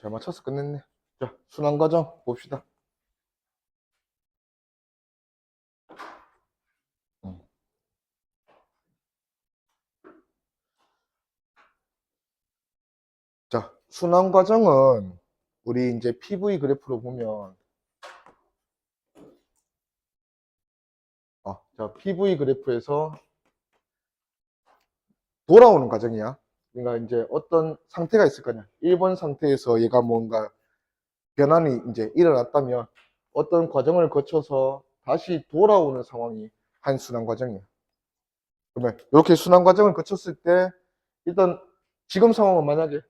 잘 맞춰서 끝냈네. 자, 순환 과정 봅시다. 자, 순환 과정은 우리 이제 PV 그래프로 보면 자, PV 그래프에서 돌아오는 과정이야. 그러니까 이제 어떤 상태가 있을 거냐. 1번 상태에서 얘가 뭔가 변환이 이제 일어났다면 어떤 과정을 거쳐서 다시 돌아오는 상황이 한 순환 과정이야. 그러면 이렇게 순환 과정을 거쳤을 때 일단 지금 상황은 만약에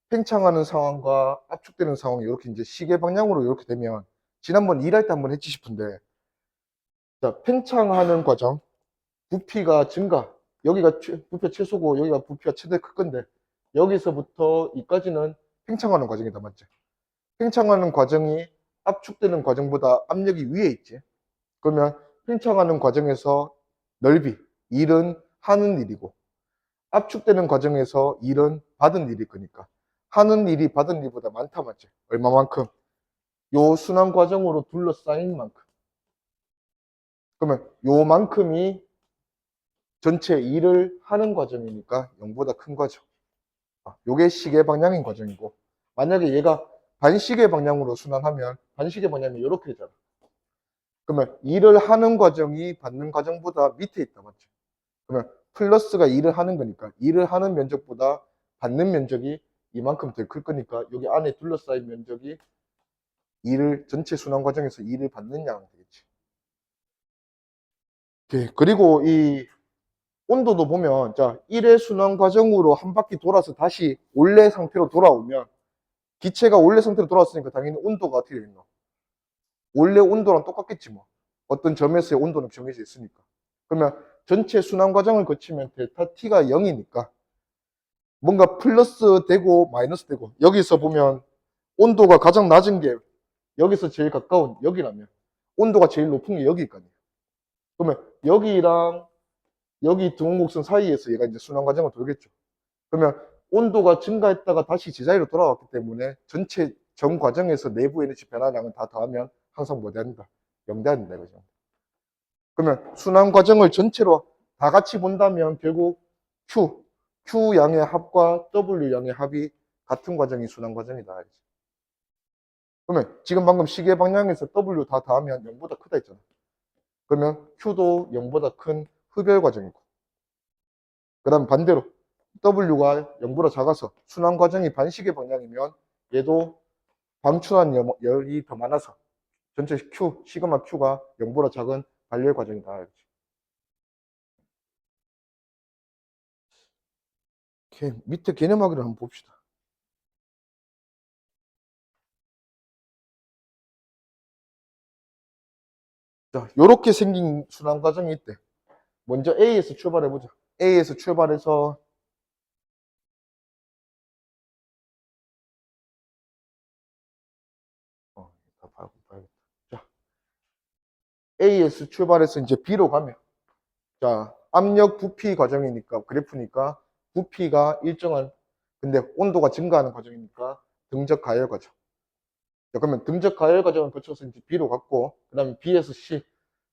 팽창하는 상황과 압축되는 상황이 이렇게 이제 시계 방향으로 이렇게 되면 지난번 일할 때 한번 했지 싶은데, 자, 팽창하는 과정, 부피가 증가, 여기가 부피가 최소고 여기가 부피가 최대 클 건데 여기서부터 이까지는 팽창하는 과정이다, 맞지? 팽창하는 과정이 압축되는 과정보다 압력이 위에 있지. 그러면 팽창하는 과정에서 넓이, 일은 하는 일이고 압축되는 과정에서 일은 받은 일일 거니까 하는 일이 받은 일보다 많다, 맞지? 얼마만큼? 요 순환 과정으로 둘러싸인 만큼. 그러면 요만큼이 전체 일을 하는 과정이니까 0보다 큰 거죠. 요게 시계 방향인 과정이고, 만약에 얘가 반시계 방향으로 순환하면 반시계 방향이 이렇게 되잖아. 그러면 일을 하는 과정이 받는 과정보다 밑에 있다, 맞죠? 그러면 플러스가 일을 하는 거니까 일을 하는 면적보다 받는 면적이 이만큼 더 클 거니까 여기 안에 둘러싸인 면적이 일을 전체 순환 과정에서 일을 받는 양이 되겠지. 오케이. 그리고 이 온도도 보면, 자, 1의 순환 과정으로 한 바퀴 돌아서 다시 원래 상태로 돌아오면, 기체가 원래 상태로 돌아왔으니까 당연히 온도가 어떻게 되겠노? 원래 온도랑 똑같겠지 뭐. 어떤 점에서의 온도는 정해져 있으니까. 그러면 전체 순환 과정을 거치면 델타 T가 0이니까 뭔가 플러스 되고 마이너스 되고, 여기서 보면 온도가 가장 낮은 게 여기서 제일 가까운 여기라면 온도가 제일 높은 게 여기일 거 아니에요. 그러면 여기랑 여기 등원곡선 사이에서 얘가 이제 순환 과정을 돌겠죠. 그러면 온도가 증가했다가 다시 제자리로 돌아왔기 때문에 전체 전 과정에서 내부 에너지 변화량을 다 더하면 항상 뭐 돼야 된다? 0 돼야 된다 이거죠. 그러면 순환 과정을 전체로 다 같이 본다면 결국 Q 양의 합과 W 양의 합이 같은 과정이 순환 과정이다. 그러면 지금 방금 시계 방향에서 W 다 더하면 0보다 크다 했잖아. 그러면 Q도 0보다 큰 흡열 과정이고, 그 다음 반대로 W가 0보다 작아서 순환 과정이 반시계 방향이면 얘도 방출한 열이 더 많아서 전체 시그마 Q가 0보다 작은 발열 과정이다. 이렇게 밑에 개념하기를 한번 봅시다. 자, 요렇게 생긴 순환 과정이 있대. 먼저 A에서 출발해보자. A에서 출발해서 다 봐야겠다. 자, A에서 출발해서 이제 B로 가면, 자, 압력 부피 과정이니까, 그래프니까 부피가 일정한, 근데 온도가 증가하는 과정이니까 등적 가열 과정. 자, 그러면 등적 가열 과정을 거쳐서 이제 B로 갔고, 그 다음에 B에서 C,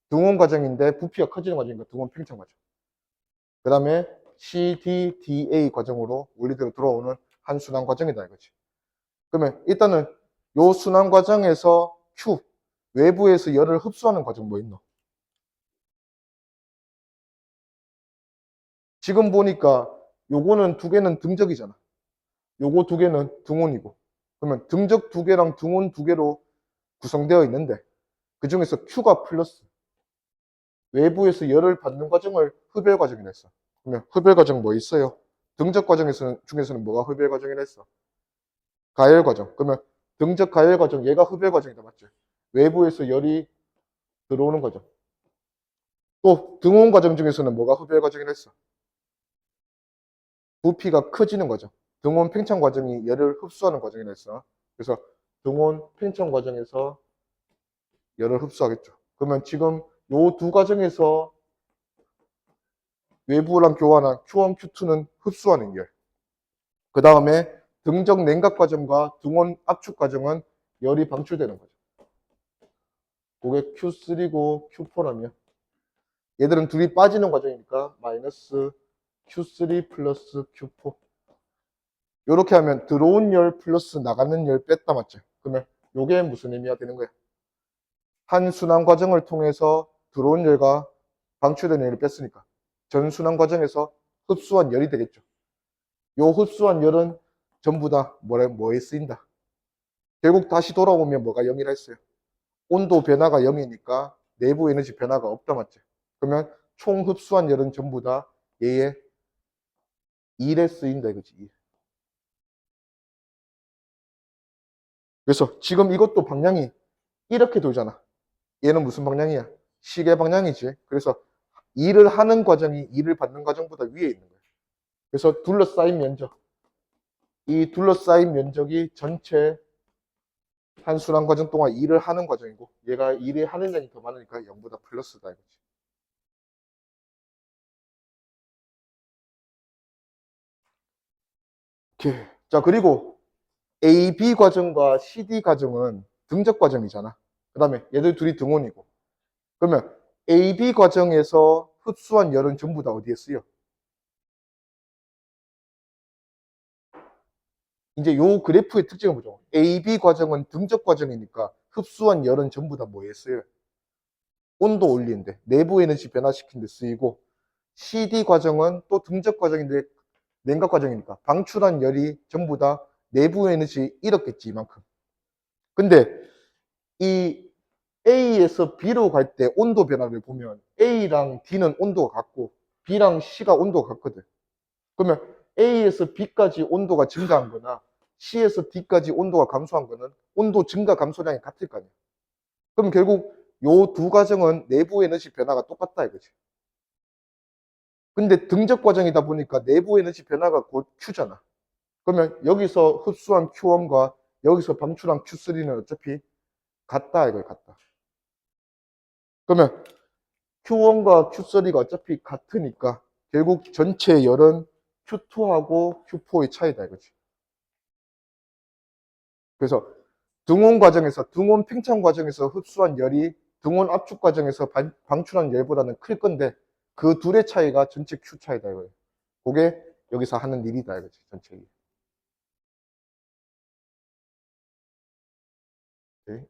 등원 과정인데 부피가 커지는 과정이니까 등원 팽창 과정. 그 다음에 C, D, DA 과정으로 원리대로 돌아오는 한 순환 과정이다 이거지. 그러면 일단은 요 순환 과정에서 Q, 외부에서 열을 흡수하는 과정 뭐 있노? 지금 보니까 요거는 두 개는 등적이잖아. 요거 두 개는 등온이고. 그러면 등적 두 개랑 등온 두 개로 구성되어 있는데 그 중에서 Q가 플러스. 외부에서 열을 받는 과정을 흡열 과정이라 했어. 그러면 흡열 과정 뭐 있어요? 등적 중에서는 뭐가 흡열 과정이라 했어? 가열 과정. 그러면 등적 가열 과정, 얘가 흡열 과정이다, 맞지? 외부에서 열이 들어오는 과정. 또 등온 과정 중에서는 뭐가 흡열 과정이라 했어? 부피가 커지는 과정. 등온 팽창 과정이 열을 흡수하는 과정이라 했어. 그래서 등온 팽창 과정에서 열을 흡수하겠죠. 그러면 지금 요 두 과정에서 외부랑 교환한 Q1, Q2는 흡수하는 열. 그 다음에 등적 냉각 과정과 등온 압축 과정은 열이 방출되는 거죠. 그게 Q3고 Q4라면 얘들은 둘이 빠지는 과정이니까 마이너스 Q3 플러스 Q4. 이렇게 하면 들어온 열 플러스 나가는 열 뺐다 맞죠? 그러면 요게 무슨 의미가 되는 거야? 한 순환 과정을 통해서 들어온 열과 방출된 열을 뺐으니까 전 순환 과정에서 흡수한 열이 되겠죠. 요 흡수한 열은 전부 다 뭐에 쓰인다? 결국 다시 돌아오면 뭐가 0이라 했어요? 온도 변화가 0이니까 내부 에너지 변화가 없다 맞죠? 그러면 총 흡수한 열은 전부 다 얘의 1에 쓰인다 이거지. 1. 그래서 지금 이것도 방향이 이렇게 돌잖아. 얘는 무슨 방향이야? 시계 방향이지. 그래서 일을 하는 과정이 일을 받는 과정보다 위에 있는 거야. 그래서 둘러싸인 면적. 이 둘러싸인 면적이 전체 한 순환 과정 동안 일을 하는 과정이고 얘가 일을 하는 양이 더 많으니까 0보다 플러스다 이거지. 오케이. 자, 그리고 AB 과정과 CD 과정은 등적 과정이잖아. 그 다음에 얘들 둘이 등온이고. 그러면 AB 과정에서 흡수한 열은 전부 다 어디에 쓰여? 이제 요 그래프의 특징을 보죠. AB 과정은 등적 과정이니까 흡수한 열은 전부 다 뭐에 쓰여요? 온도 올리는데, 내부 에너지 변화시키는 데 쓰이고, CD 과정은 또 등적 과정인데 냉각 과정이니까 방출한 열이 전부 다 내부 에너지 잃었겠지 이만큼. 근데 이 A에서 B로 갈 때 온도 변화를 보면 A랑 D는 온도가 같고 B랑 C가 온도가 같거든. 그러면 A에서 B까지 온도가 증가한 거나 C에서 D까지 온도가 감소한 거는 온도 증가 감소량이 같을 거 아니야. 그럼 결국 요 두 과정은 내부 에너지 변화가 똑같다 이거지. 근데 등적 과정이다 보니까 내부 에너지 변화가 곧 Q잖아. 그러면 여기서 흡수한 Q1과 여기서 방출한 Q3는 어차피 같다 이거야, 같다. 그러면 Q1과 Q3가 어차피 같으니까 결국 전체 열은 Q2하고 Q4의 차이다 이거지. 그래서 등온 과정에서 등온 팽창 과정에서 흡수한 열이 등온 압축 과정에서 방출한 열보다는 클 건데 그 둘의 차이가 전체 Q 차이다 이거예요. 그게 여기서 하는 일이다 이거지, 전체 일. 오케이.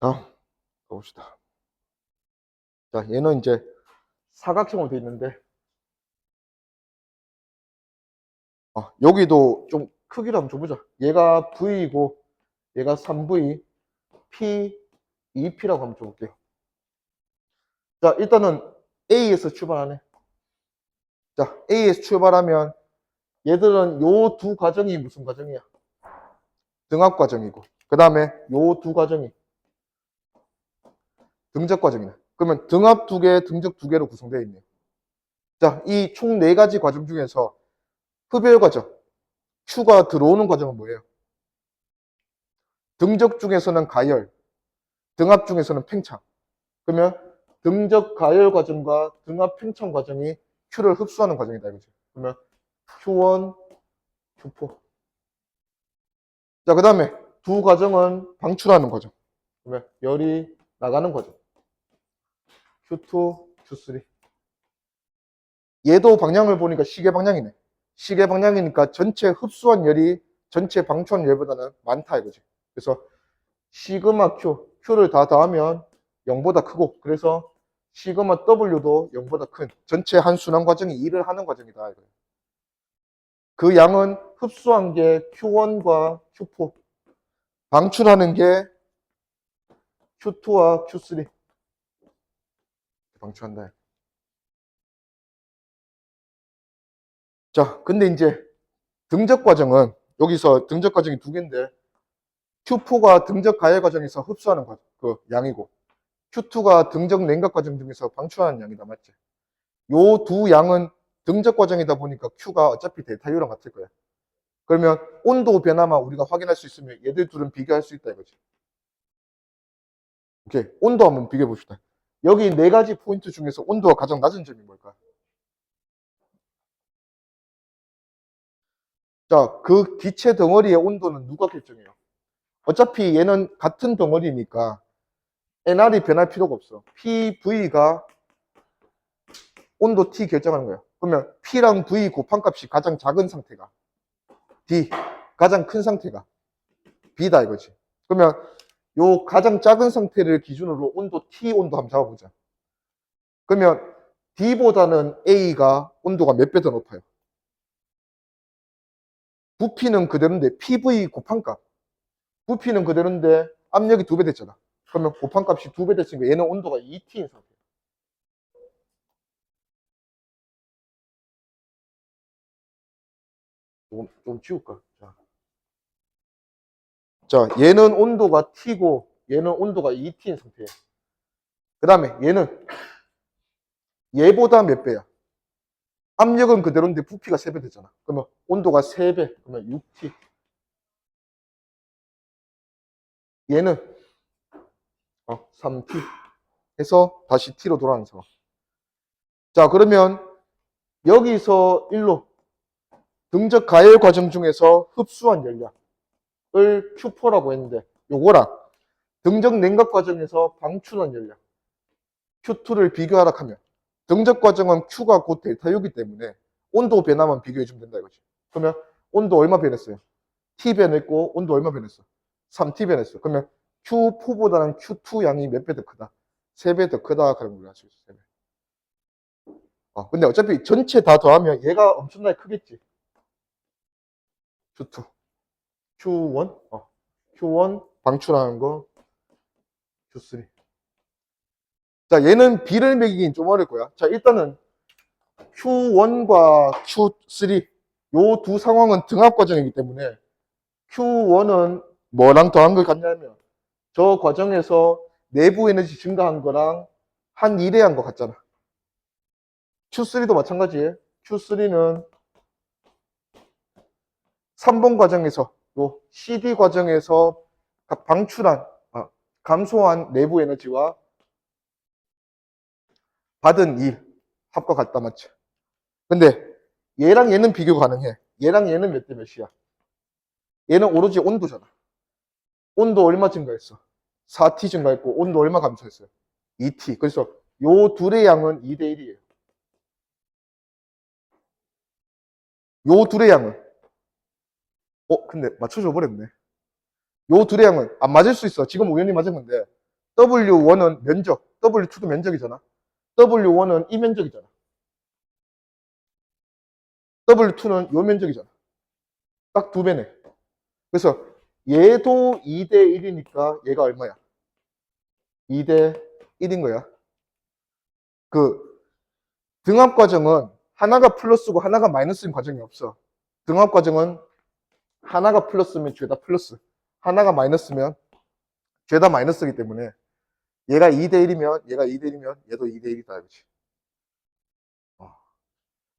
다음 가봅시다. 자, 얘는 이제 사각형으로 되어 있는데 여기도 좀 크기를 한번 줘보자. 얘가 V이고 얘가 3V, P, 2P라고 한번 줘볼게요. 자, 일단은 A에서 출발하네. 자, A에서 출발하면 얘들은 요 두 과정이 무슨 과정이야? 등압 과정이고 그 다음에 요 두 과정이 등적 과정이네. 그러면 등압 두 개, 등적 두 개로 구성되어 있네요. 자, 이 총 네 가지 과정 중에서 흡열 과정, Q가 들어오는 과정은 뭐예요? 등적 중에서는 가열, 등압 중에서는 팽창. 그러면 등적 가열 과정과 등압 팽창 과정이 Q를 흡수하는 과정이다 이거죠. 그러면 Q1, Q4. 자, 그 다음에 두 과정은 방출하는 과정. 그러면 열이 나가는 과정. Q2, Q3. 얘도 방향을 보니까 시계 방향이네. 시계 방향이니까 전체 흡수한 열이 전체 방출한 열보다는 많다 이거지. 그래서 시그마 Q, Q를 다 더하면 0보다 크고 그래서 시그마 W도 0보다 큰 전체 한 순환 과정이 일을 하는 과정이다 이거예요. 그 양은 흡수한 게 Q1과 Q4, 방출하는 게 Q2와 Q3 방출한다. 자, 근데 이제 등적 과정은 여기서 등적 과정이 두 개인데 Q4가 등적 가열 과정에서 흡수하는 그 양이고 Q2가 등적 냉각 과정 중에서 방출하는 양이다 맞지? 요 두 양은 등적 과정이다 보니까 Q가 어차피 델타U랑 같을 거야. 그러면 온도 변화만 우리가 확인할 수 있으면 얘들 둘은 비교할 수 있다 이거지. 오케이. 온도 한번 비교해 봅시다. 여기 네 가지 포인트 중에서 온도가 가장 낮은 점이 뭘까? 자, 그 기체 덩어리의 온도는 누가 결정해요? 어차피 얘는 같은 덩어리니까 NR이 변할 필요가 없어. PV가 온도 T 결정하는 거야. 그러면 P랑 V 곱한값이 가장 작은 상태가 D, 가장 큰 상태가 B다 이거지. 그러면 요 가장 작은 상태를 기준으로 온도 T 온도 한번 잡아보자. 그러면 D보다는 A가 온도가 몇 배 더 높아요? 부피는 그대로인데 PV 곱한값. 부피는 그대로인데 압력이 2배 됐잖아. 그러면 곱한값이 2배 됐으니까 얘는 온도가 2T인 상태야. 좀 지울까? 자, 얘는 온도가 T고 얘는 온도가 2T인 상태예요. 그 다음에 얘는 얘보다 몇 배야? 압력은 그대로인데 부피가 3배 되잖아. 그러면 온도가 3배, 그러면 6T. 얘는 3T 해서 다시 T로 돌아가는 상황. 자, 그러면 여기서 일로 등적 가열 과정 중에서 흡수한 열량을 Q4라고 했는데 요거랑 등적 냉각 과정에서 방출한 열량 Q2를 비교하라 하면 등적 과정은 Q가 곧 델타 U이기 때문에 온도 변화만 비교해주면 된다 이거지. 그러면 온도 얼마 변했어요? T 변했고 온도 얼마 변했어? 3T 변했어. 그러면 Q4보다는 Q2 양이 몇 배 더 크다? 3배 더 크다 그런 걸 알 수 있어. 3배. 근데 어차피 전체 다 더하면 얘가 엄청나게 크겠지. Q2, Q1, Q1 방출하는 거 Q3. 자, 얘는 B를 매기긴 좀 어려울 거야. 자, 일단은 Q1과 Q3 요 두 상황은 등압 과정이기 때문에 Q1은 뭐랑 더한 걸 같냐면 저 과정에서 내부 에너지 증가한 거랑 한 1회 한 거 같잖아. Q3도 마찬가지예요. Q3는 3번 과정에서 요 CD 과정에서 방출한 감소한 내부 에너지와 받은 일 합과 같다 맞죠? 근데 얘랑 얘는 비교 가능해. 얘랑 얘는 몇 대 몇이야? 얘는 오로지 온도잖아. 온도 얼마 증가했어? 4T 증가했고 온도 얼마 감소했어요? 2T. 그래서 요 둘의 양은 2대 1이에요. 요 둘의 양은 근데 맞춰줘 버렸네. 요 둘의 양은 안 맞을 수 있어. 지금 우연히 맞은 건데 W1은 면적, W2도 면적이잖아. W1은 이 면적이잖아. W2는 요 면적이잖아. 딱 2배네. 그래서 얘도 2대 1이니까 얘가 얼마야? 2대 1인 거야. 그 등압 과정은 하나가 플러스고 하나가 마이너스인 과정이 없어. 등압 과정은 하나가 플러스면 죄다 플러스, 하나가 마이너스면 죄다 마이너스이기 때문에 얘가 2대 1이면 얘가 2대 1이면 얘도 2대 1이다 이거지.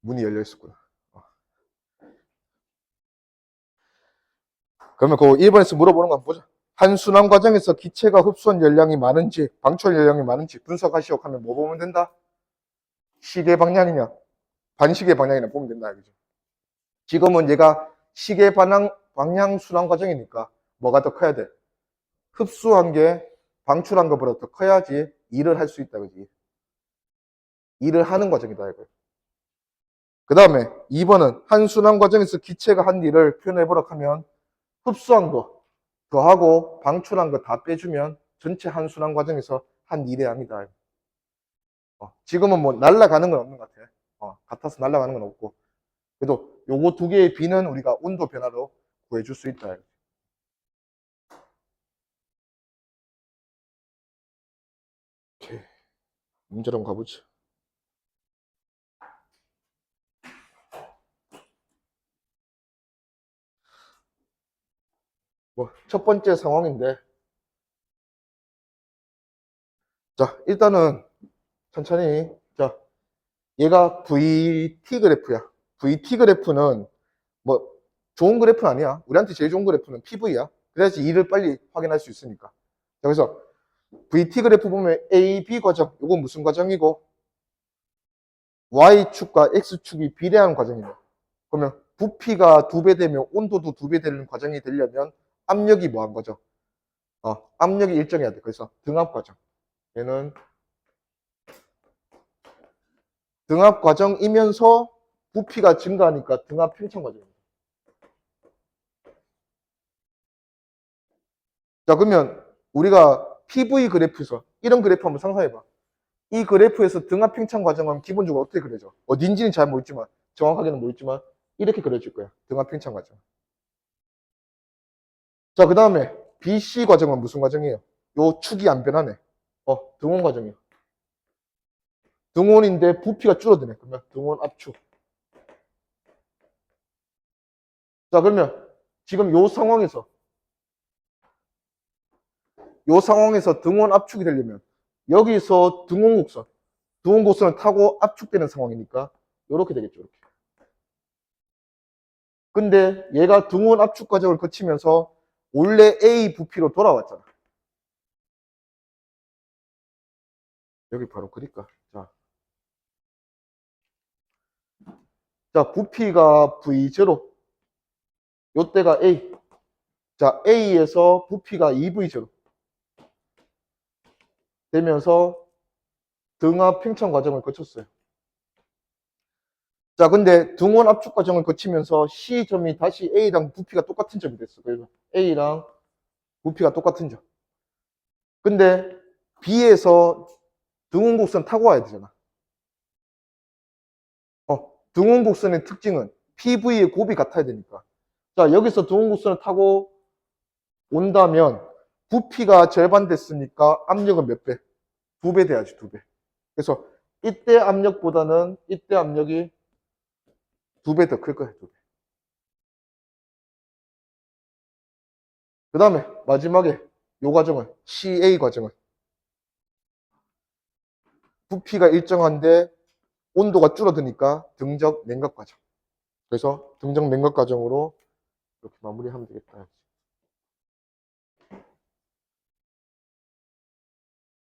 문이 열려 있었구나. 그러면 그 1번에서 물어보는 거 한번 보자. 한 순환 과정에서 기체가 흡수한 열량이 많은지 방출 열량이 많은지 분석하시오 하면 뭐 보면 된다? 시계 방향이냐 반시계 방향이냐 보면 된다 이거죠. 지금은 얘가 시계 방향 순환 과정이니까 뭐가 더 커야 돼? 흡수한 게 방출한 것보다 더 커야지 일을 할 수 있다 그지. 일을 하는 과정이다 이거. 그 다음에 2번은 한 순환 과정에서 기체가 한 일을 표현해보라 하면 흡수한 거 더하고 방출한 거 다 빼주면 전체 한 순환 과정에서 한 일의 양이다. 지금은 뭐 날아가는 건 없는 것 같아. 같아서 날아가는 건 없고. 그래도 요거 두 개의 비는 우리가 온도 변화로 구해줄 수 있다. 오케이. 문제로 한번 가보죠. 뭐, 첫 번째 상황인데. 자, 일단은 천천히. 자, 얘가 VT 그래프야. VT 그래프는 뭐, 좋은 그래프는 아니야. 우리한테 제일 좋은 그래프는 PV야. 그래야지 일을 빨리 확인할 수 있으니까. 자, 그래서 VT 그래프 보면 A, B 과정. 이건 무슨 과정이고? Y축과 X축이 비례한 과정이네. 그러면 부피가 2배 되면 온도도 2배 되는 과정이 되려면 압력이 뭐 한 거죠? 압력이 일정해야 돼. 그래서 등압 과정. 얘는 등압 과정이면서 부피가 증가하니까 등압 팽창 과정입니다. 자, 그러면 우리가 PV 그래프에서 이런 그래프 한번 상상해봐. 이 그래프에서 등압 팽창 과정은 기본적으로 어떻게 그려져? 어딘지는 잘 모르지만, 정확하게는 모르지만, 이렇게 그려질 거야. 등압 팽창 과정. 자, 그 다음에 BC 과정은 무슨 과정이에요? 요 축이 안 변하네. 등온 과정이에요. 등온인데 부피가 줄어드네. 그러면 등온 압축. 자, 그러면 지금 요 상황에서 등온 압축이 되려면 여기서 등온 곡선을 타고 압축되는 상황이니까 이렇게 되겠죠. 이렇게. 근데 얘가 등온 압축 과정을 거치면서 원래 A 부피로 돌아왔잖아. 여기 바로 그릴까? 자, 부피가 V0. 요때가 A. 자, A에서 부피가 2V0 되면서 등압 팽창 과정을 거쳤어요. 자, 근데 등원 압축 과정을 거치면서 C점이 다시 A랑 부피가 똑같은 점이 됐어. 그래서 A랑 부피가 똑같은 점. 근데 B에서 등원 곡선 타고 와야 되잖아. 등원 곡선의 특징은 PV의 곱이 같아야 되니까. 자, 여기서 등원 곡선을 타고 온다면 부피가 절반 됐으니까 압력은 몇 배? 2배 돼야지, 2배. 그래서 이때 압력보다는 이때 압력이 2배 더 클 거예요, 2배. 그 다음에 마지막에 요 과정은 CA 과정은 부피가 일정한데 온도가 줄어드니까 등적 냉각 과정. 그래서 등적 냉각 과정으로 이렇게 마무리하면 되겠다.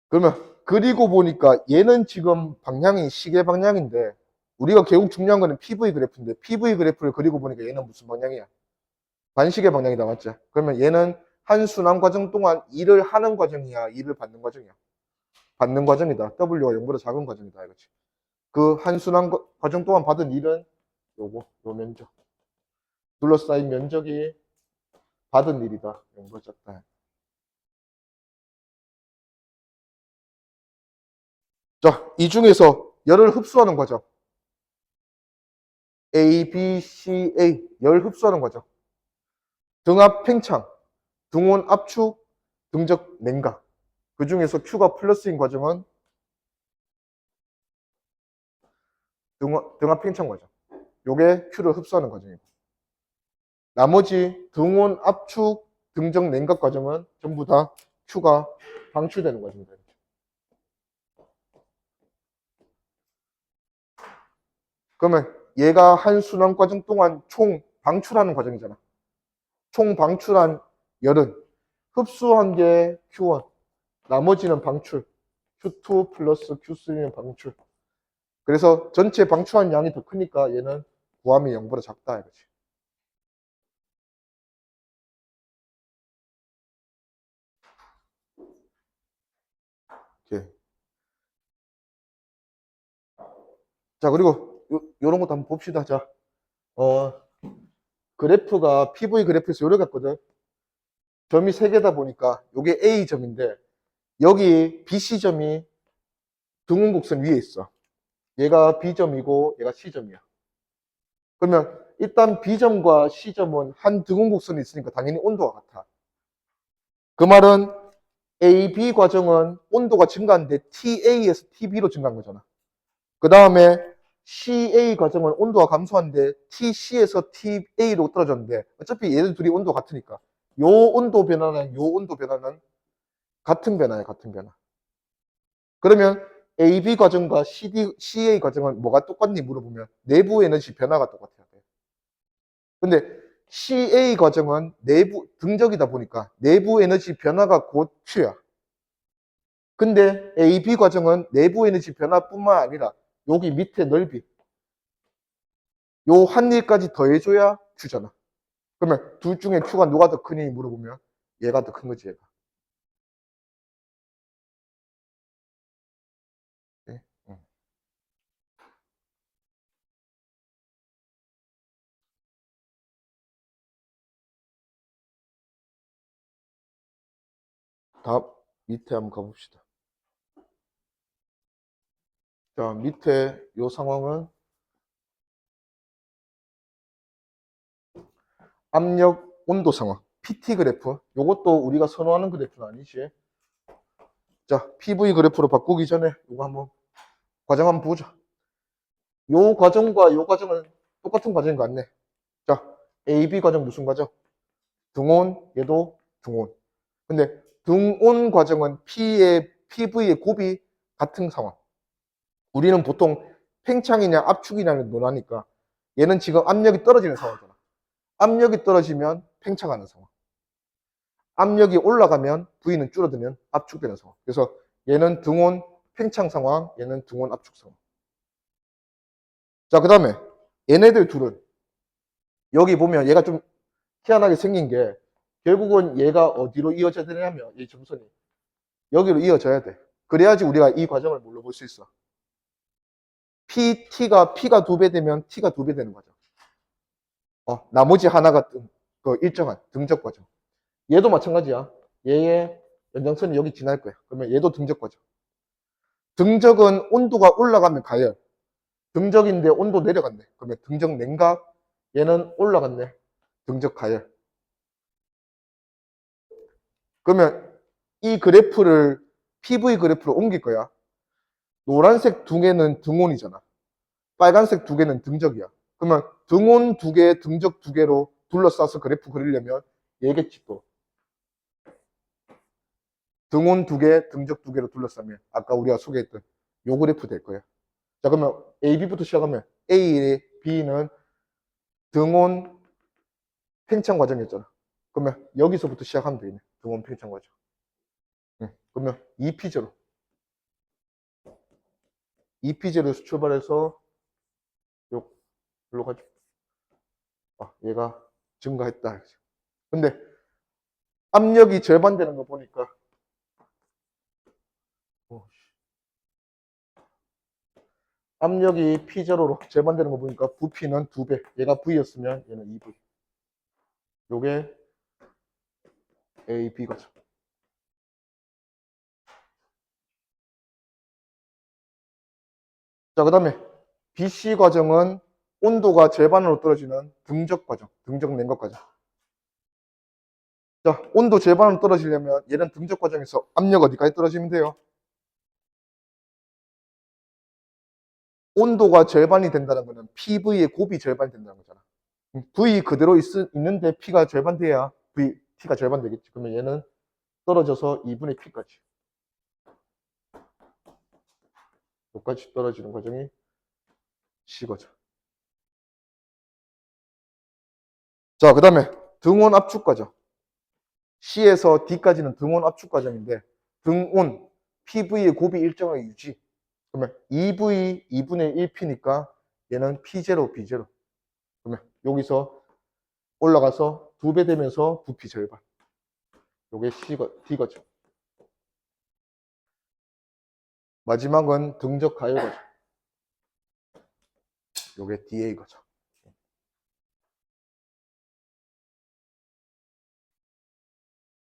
그러면 그리고 보니까 얘는 지금 방향이 시계 방향인데 우리가 결국 중요한 거는 PV 그래프인데 PV 그래프를 그리고 보니까 얘는 무슨 방향이야? 반시계 방향이다, 맞지? 그러면 얘는 한 순환 과정 동안 일을 하는 과정이야, 일을 받는 과정이야? 받는 과정이다. W가 0보다 작은 과정이다, 이거지. 그 한 순환 과정 동안 받은 일은 요 면적. 둘러싸인 면적이 받은 일이다. 0보다 작다. 자, 이 중에서 열을 흡수하는 과정. A, B, C, A. 열 흡수하는 과정. 등압 팽창, 등온 압축, 등적 냉각. 그 중에서 Q가 플러스인 과정은 등압 팽창 과정. 요게 Q를 흡수하는 과정이고. 나머지 등온 압축, 등적 냉각 과정은 전부 다 Q가 방출되는 과정입니다. 그러면 얘가 한 순환 과정 동안 총 방출하는 과정이잖아. 총 방출한 열은 흡수한 게 Q1, 나머지는 방출. Q2 플러스 Q3는 방출. 그래서 전체 방출한 양이 더 크니까 얘는 구함이 0보다 작다 이거지. 오케이. 자, 그리고 요런 것도 한번 봅시다. 자, 그래프가 PV 그래프에서 요래 같거든. 점이 3개다 보니까 요게 A점인데 여기 BC점이 등운곡선 위에 있어. 얘가 B점이고 얘가 C점이야. 그러면 일단 B점과 C점은 한 등운곡선이 있으니까 당연히 온도가 같아. 그 말은 AB 과정은 온도가 증가하는데 TA에서 TB로 증가한 거잖아. 그 다음에 CA 과정은 온도가 감소하는데 TC에서 TA로 떨어졌는데 어차피 얘들 둘이 온도 같으니까 요 온도 변화는 요 온도 변화는 같은 변화야, 같은 변화. 그러면 AB 과정과 CA 과정은 뭐가 똑같니 물어보면 내부 에너지 변화가 똑같아야 돼. 근데 CA 과정은 내부 등적이다 보니까 내부 에너지 변화가 곧 Q야. 근데 AB 과정은 내부 에너지 변화뿐만 아니라 여기 밑에 넓이 요 한 일까지 더해줘야 Q잖아. 그러면 둘 중에 Q가 누가 더 크니 물어보면 얘가 더 큰 거지, 얘가. 네? 응. 다음 밑에 한번 가봅시다. 자, 밑에 요 상황은 압력 온도 상황. PT 그래프. 요것도 우리가 선호하는 그래프는 아니지. 자, PV 그래프로 바꾸기 전에 이거 한번 과정 한번 보자. 요 과정과 요 과정은 똑같은 과정인 것 같네. 자, AB 과정 무슨 과정? 등온, 얘도 등온. 근데 등온 과정은 PV의 곱이 같은 상황. 우리는 보통 팽창이냐 압축이냐를 논하니까 얘는 지금 압력이 떨어지는 상황이잖아. 압력이 떨어지면 팽창하는 상황. 압력이 올라가면 V는 줄어들면 압축되는 상황. 그래서 얘는 등온 팽창 상황, 얘는 등온 압축 상황. 자, 그 다음에 얘네들 둘은 여기 보면 얘가 좀 희한하게 생긴 게 결국은 얘가 어디로 이어져야 되냐면 이 점선이 여기로 이어져야 돼. 그래야지 우리가 이 과정을 물어볼 수 있어. P가 2배 되면 T가 2배 되는 과정. 나머지 하나가 그 일정한 등적 과정. 얘도 마찬가지야. 얘의 연장선이 여기 지날 거야. 그러면 얘도 등적 과정. 등적은 온도가 올라가면 가열. 등적인데 온도 내려갔네. 그러면 등적 냉각. 얘는 올라갔네. 등적 가열. 그러면 이 그래프를 PV 그래프로 옮길 거야. 노란색 두 개는 등온이잖아. 빨간색 두 개는 등적이야. 그러면 등온 두 개, 등적 두 개로 둘러싸서 그래프 그리려면 얘겠지 또. 등온 두 개, 등적 두 개로 둘러싸면 아까 우리가 소개했던 요 그래프 될 거야. 자, 그러면 A, B부터 시작하면 A, B는 등온 팽창 과정이었잖아. 그러면 여기서부터 시작하면 되겠네. 등온 팽창 과정. 그러면 2P0. 2P0에서 출발해서 여기로 가죠. 얘가 증가했다. 근데 압력이 절반 되는 거 보니까 압력이 P0로 절반 되는 거 보니까 부피는 2배. 얘가 V였으면 얘는 2V. 요게 A, B 과정. 자, 그 다음에 BC 과정은 온도가 절반으로 떨어지는 등적 과정. 등적 냉각 과정. 자, 온도 절반으로 떨어지려면 얘는 등적 과정에서 압력 어디까지 떨어지면 돼요? 온도가 절반이 된다는 거는 PV의 곱이 절반이 된다는 거잖아. V 그대로 있는데 P가 절반 돼야 T가 절반 되겠지. 그러면 얘는 떨어져서 2분의 P까지. 여기까지 떨어지는 과정이 C 과정. 자, 그 다음에 등온 압축 과정. C에서 D까지는 등온 압축 과정인데 등온 PV의 곱이 일정하게 유지. 그러면 2V 2분의 1P니까 얘는 P0, B0. 그러면 여기서 올라가서 2배 되면서 부피 절반. 요게 D 과정. 마지막은 등적 가열 과정. 요게 DA 과정.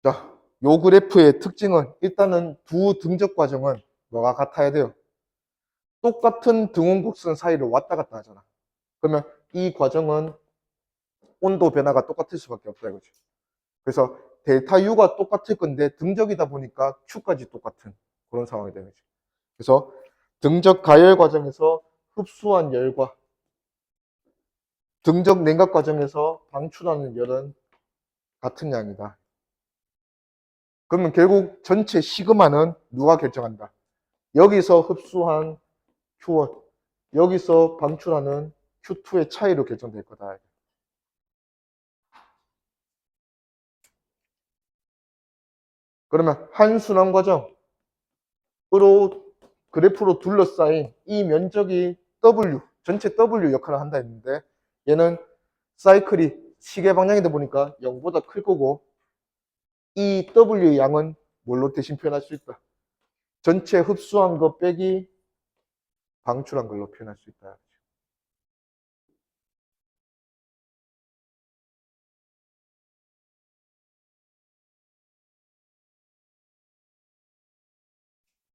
자, 요 그래프의 특징은 일단은 두 등적 과정은 뭐가 같아야 돼요? 똑같은 등원 곡선 사이를 왔다 갔다 하잖아. 그러면 이 과정은 온도 변화가 똑같을 수밖에 없다 이거지. 그래서 델타 U가 똑같을 건데 등적이다 보니까 Q까지 똑같은 그런 상황이 되는 거지. 그래서 등적 가열 과정에서 흡수한 열과 등적 냉각 과정에서 방출하는 열은 같은 양이다. 그러면 결국 전체 시그마는 누가 결정한다? 여기서 흡수한 Q1, 여기서 방출하는 Q2의 차이로 결정될 거다. 그러면 한 순환 과정으로 그래프로 둘러싸인 이 면적이 W, 전체 W 역할을 한다 했는데 얘는 사이클이 시계 방향이다 보니까 0보다 클 거고, 이 W 양은 뭘로 대신 표현할 수 있다? 전체 흡수한 거 빼기 방출한 걸로 표현할 수 있다.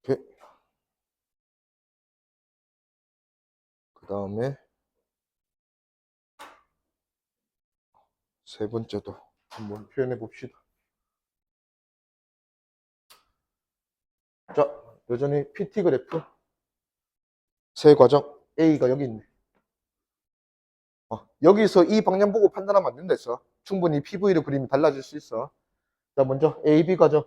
오케이. 그 다음에 세 번째도 한번 표현해 봅시다. 자, 여전히 PT 그래프 세 과정 A가 여기 있네. 여기서 이 방향 보고 판단하면 안 된다 했어. 충분히 PV를 그리면 달라질 수 있어. 자, 먼저 A, B 과정.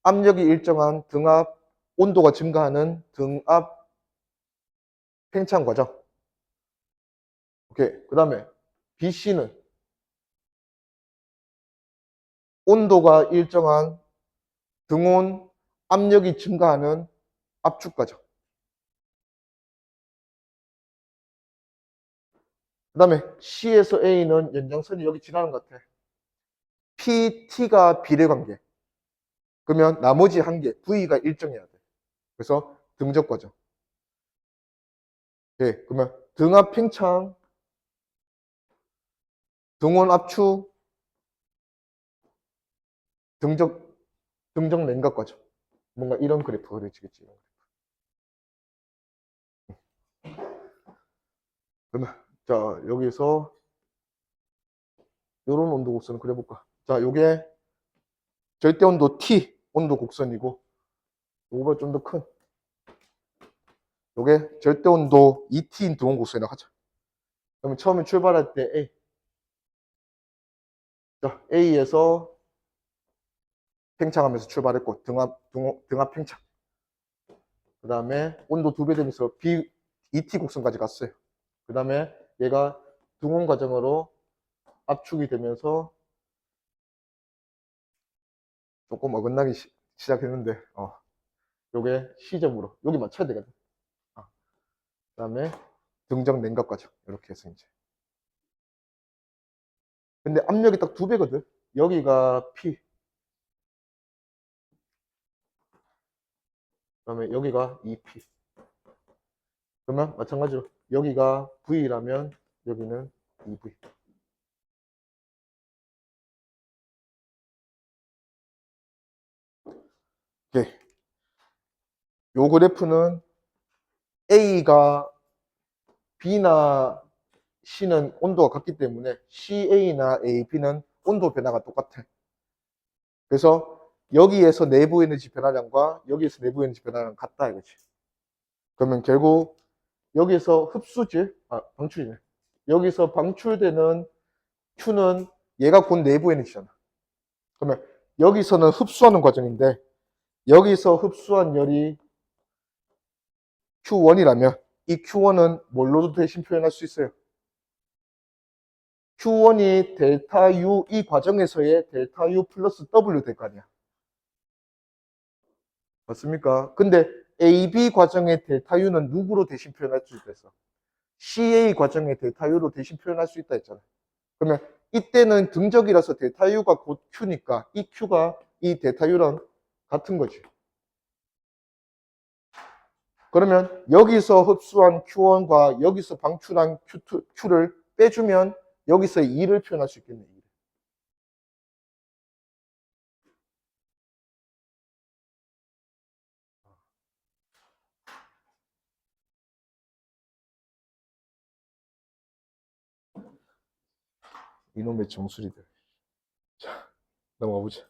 압력이 일정한 등압, 온도가 증가하는 등압 팽창 과정. 오케이. 그 다음에 BC는 온도가 일정한 등온, 압력이 증가하는 압축 과정. 그 다음에 C에서 A는 연장선이 여기 지나는 것 같아. PT가 비례관계. 그러면 나머지 한 개, V가 일정해야 돼. 그래서 등적 과정. 예, 그러면 등압 팽창, 등온 압축, 등적, 등적 냉각 과정. 뭔가 이런 그래프 그려지겠지. 그러면, 자, 여기서 이런 온도 곡선을 그려볼까? 자, 요게 절대 온도 T 온도 곡선이고, 요거보다 좀 더 큰. 요게 절대 온도 ET인 등온 곡선이라고 하자. 그러면 처음에 출발할 때 A. 자, A에서 팽창하면서 출발했고, 등압 팽창. 그 다음에 온도 2배 되면서 ET 곡선까지 갔어요. 그 다음에 얘가 등온 과정으로 압축이 되면서 조금 어긋나기 시작했는데, 요게 C점으로, 여기 맞춰야 되거든. 그 다음에 등적 냉각 과정. 이렇게 해서 이제. 근데 압력이 딱 2배거든. 여기가 P. 그 다음에 여기가 EP. 그러면 마찬가지로 여기가 V라면 여기는 EV. 오케이. 요 그래프는 A가 B나 C는 온도가 같기 때문에 CA나 AB는 온도 변화가 똑같아. 그래서 여기에서 내부 에너지 변화량과 여기에서 내부 에너지 변화량 같다 이거지. 그러면 결국 여기서 흡수지, 방출이네. 여기서 방출되는 Q는 얘가 곧 내부 에너지잖아. 그러면 여기서는 흡수하는 과정인데 여기서 흡수한 열이 Q1이라면 이 Q1은 뭘로도 대신 표현할 수 있어요. Q1이 델타 U 이 과정에서의 델타 U 플러스 W 될 거 아니야. 맞습니까? 근데 AB 과정의 델타 U는 누구로 대신 표현할 수 있다 했어? CA 과정의 델타 U로 대신 표현할 수 있다 했잖아. 그러면 이때는 등적이라서 델타 U가 곧 Q니까 이 Q가 이 델타 U랑 같은 거지. 그러면 여기서 흡수한 Q1과 여기서 방출한 Q를 빼주면 여기서 2를 표현할 수 있겠네. 이놈의 정수리들. 자, 넘어가 보자.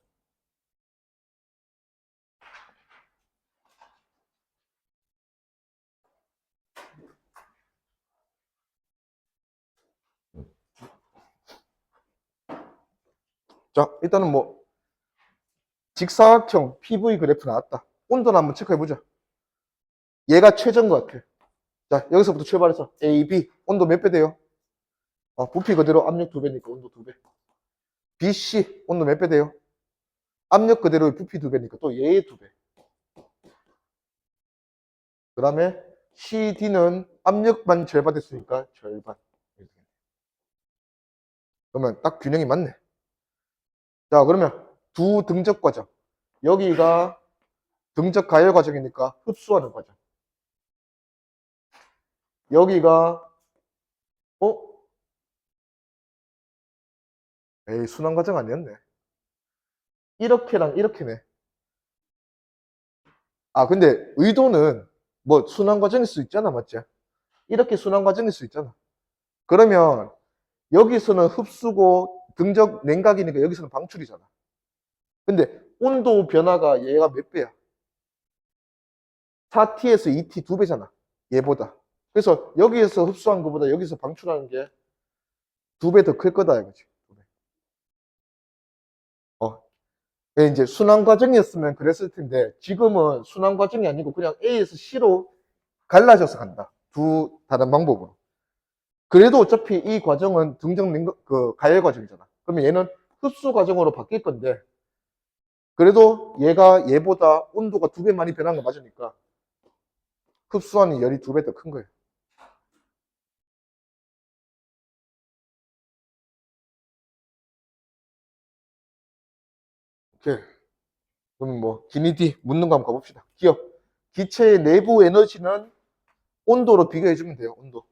자, 일단은 뭐 직사각형 PV 그래프 나왔다. 온도는 한번 체크해 보자. 얘가 최저인 것 같아. 자, 여기서부터 출발해서 A, B 온도 몇 배 돼요? 부피 그대로 압력 2배니까 온도 2배. B, C 온도 몇 배 돼요? 압력 그대로 부피 2배니까 또 얘의 2배. 그 다음에 C, D는 압력만 절반 됐으니까 절반. 그러면 딱 균형이 맞네. 자, 그러면 두 등적 과정. 여기가 등적 가열 과정이니까 흡수하는 과정. 여기가, 어? 에이, 순환 과정 아니었네. 이렇게랑 이렇게네. 아, 근데 의도는 뭐 순환 과정일 수 있잖아, 맞지? 이렇게 순환 과정일 수 있잖아. 그러면 여기서는 흡수고 등적 냉각이니까 여기서는 방출이잖아. 근데 온도 변화가 얘가 몇 배야? 4T에서 2T 두 배잖아. 얘보다. 그래서 여기에서 흡수한 것보다 여기서 방출하는 게 두 배 더 클 거다 이거지. 어. 이제 순환 과정이었으면 그랬을 텐데 지금은 순환 과정이 아니고 그냥 A에서 C로 갈라져서 간다. 두 다른 방법으로. 그래도 어차피 이 과정은 등정 냉각 그 가열 과정이잖아. 그러면 얘는 흡수 과정으로 바뀔 건데 그래도 얘가 얘보다 온도가 두 배 많이 변한 거 맞으니까 흡수하는 열이 두 배 더 큰 거예요. 오케이. 그럼 뭐 기니디 묻는 거 한번 가봅시다. 기억. 기체의 내부 에너지는 온도로 비교해 주면 돼요. 온도.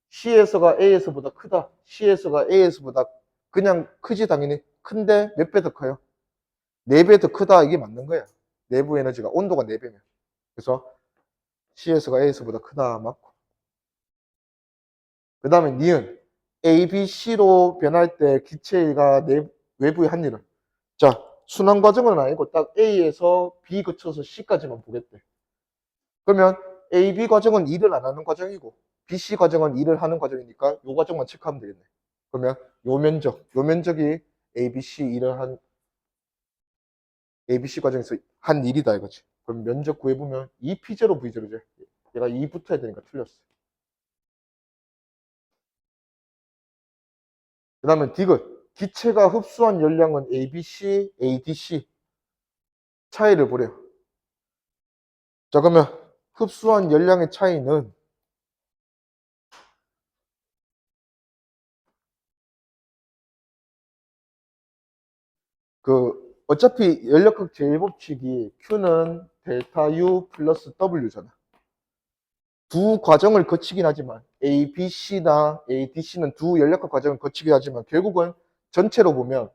C에서가 A에서보다 크다. C에서가 A에서보다 그냥 크지 당연히. 큰데 몇 배 더 커요? 4배 더 크다. 이게 맞는 거야. 내부 에너지가 온도가 4배면. 그래서 C에서가 A에서보다 크다 맞고. 그 다음에 니은 A, B, C로 변할 때 기체가 외부의 한일은 자 순환 과정은 아니고 딱 A에서 B 거쳐서 C까지만 보겠대. 그러면 A, B 과정은 일을 안 하는 과정이고 B, C 과정은 일을 하는 과정이니까 이 과정만 체크하면 되겠네. 그러면 요 면적이 A, B, C 일을 한 A, B, C 과정에서 한 일이다 이거지. 그럼 면적 구해보면 2P0 V0죠. 얘가 2 붙어야 되니까 틀렸어. 그 다음에 디귿. 기체가 흡수한 열량은 ABC, ADC 차이를 보래요. 자, 그러면 흡수한 열량의 차이는 어차피 연력학 제일법칙이 Q는 델타 U 플러스 W잖아. 두 과정을 거치긴 하지만 A, B, C나 A, D, C는 두 연력학 과정을 거치긴 하지만 결국은 전체로 보면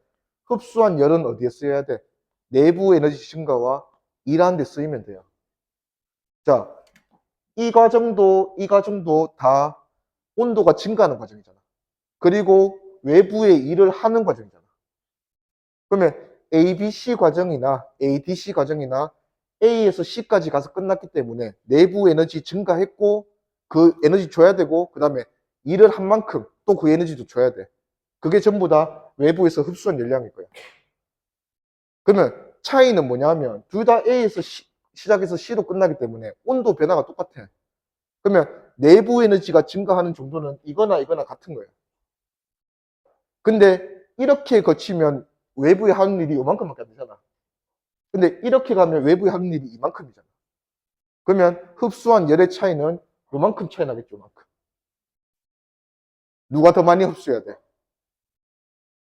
흡수한 열은 어디에 써야 돼? 내부 에너지 증가와 일하는 데 쓰이면 돼요. 자, 이 과정도 다 온도가 증가하는 과정이잖아. 그리고 외부의 일을 하는 과정이잖아. 그러면 ABC 과정이나 ADC 과정이나 A에서 C까지 가서 끝났기 때문에 내부 에너지 증가했고 그 에너지 줘야 되고 그 다음에 일을 한 만큼 또 그 에너지도 줘야 돼. 그게 전부 다 외부에서 흡수한 열량일 거야. 그러면 차이는 뭐냐면 둘 다 A에서 시작해서 C로 끝나기 때문에 온도 변화가 똑같아. 그러면 내부 에너지가 증가하는 정도는 이거나 이거나 같은 거예요. 근데 이렇게 거치면 외부에 하는 일이 요만큼밖에 안 되잖아. 근데 이렇게 가면 외부에 하는 일이 이만큼이잖아. 그러면 흡수한 열의 차이는 요만큼 차이 나겠죠, 요만큼. 누가 더 많이 흡수해야 돼?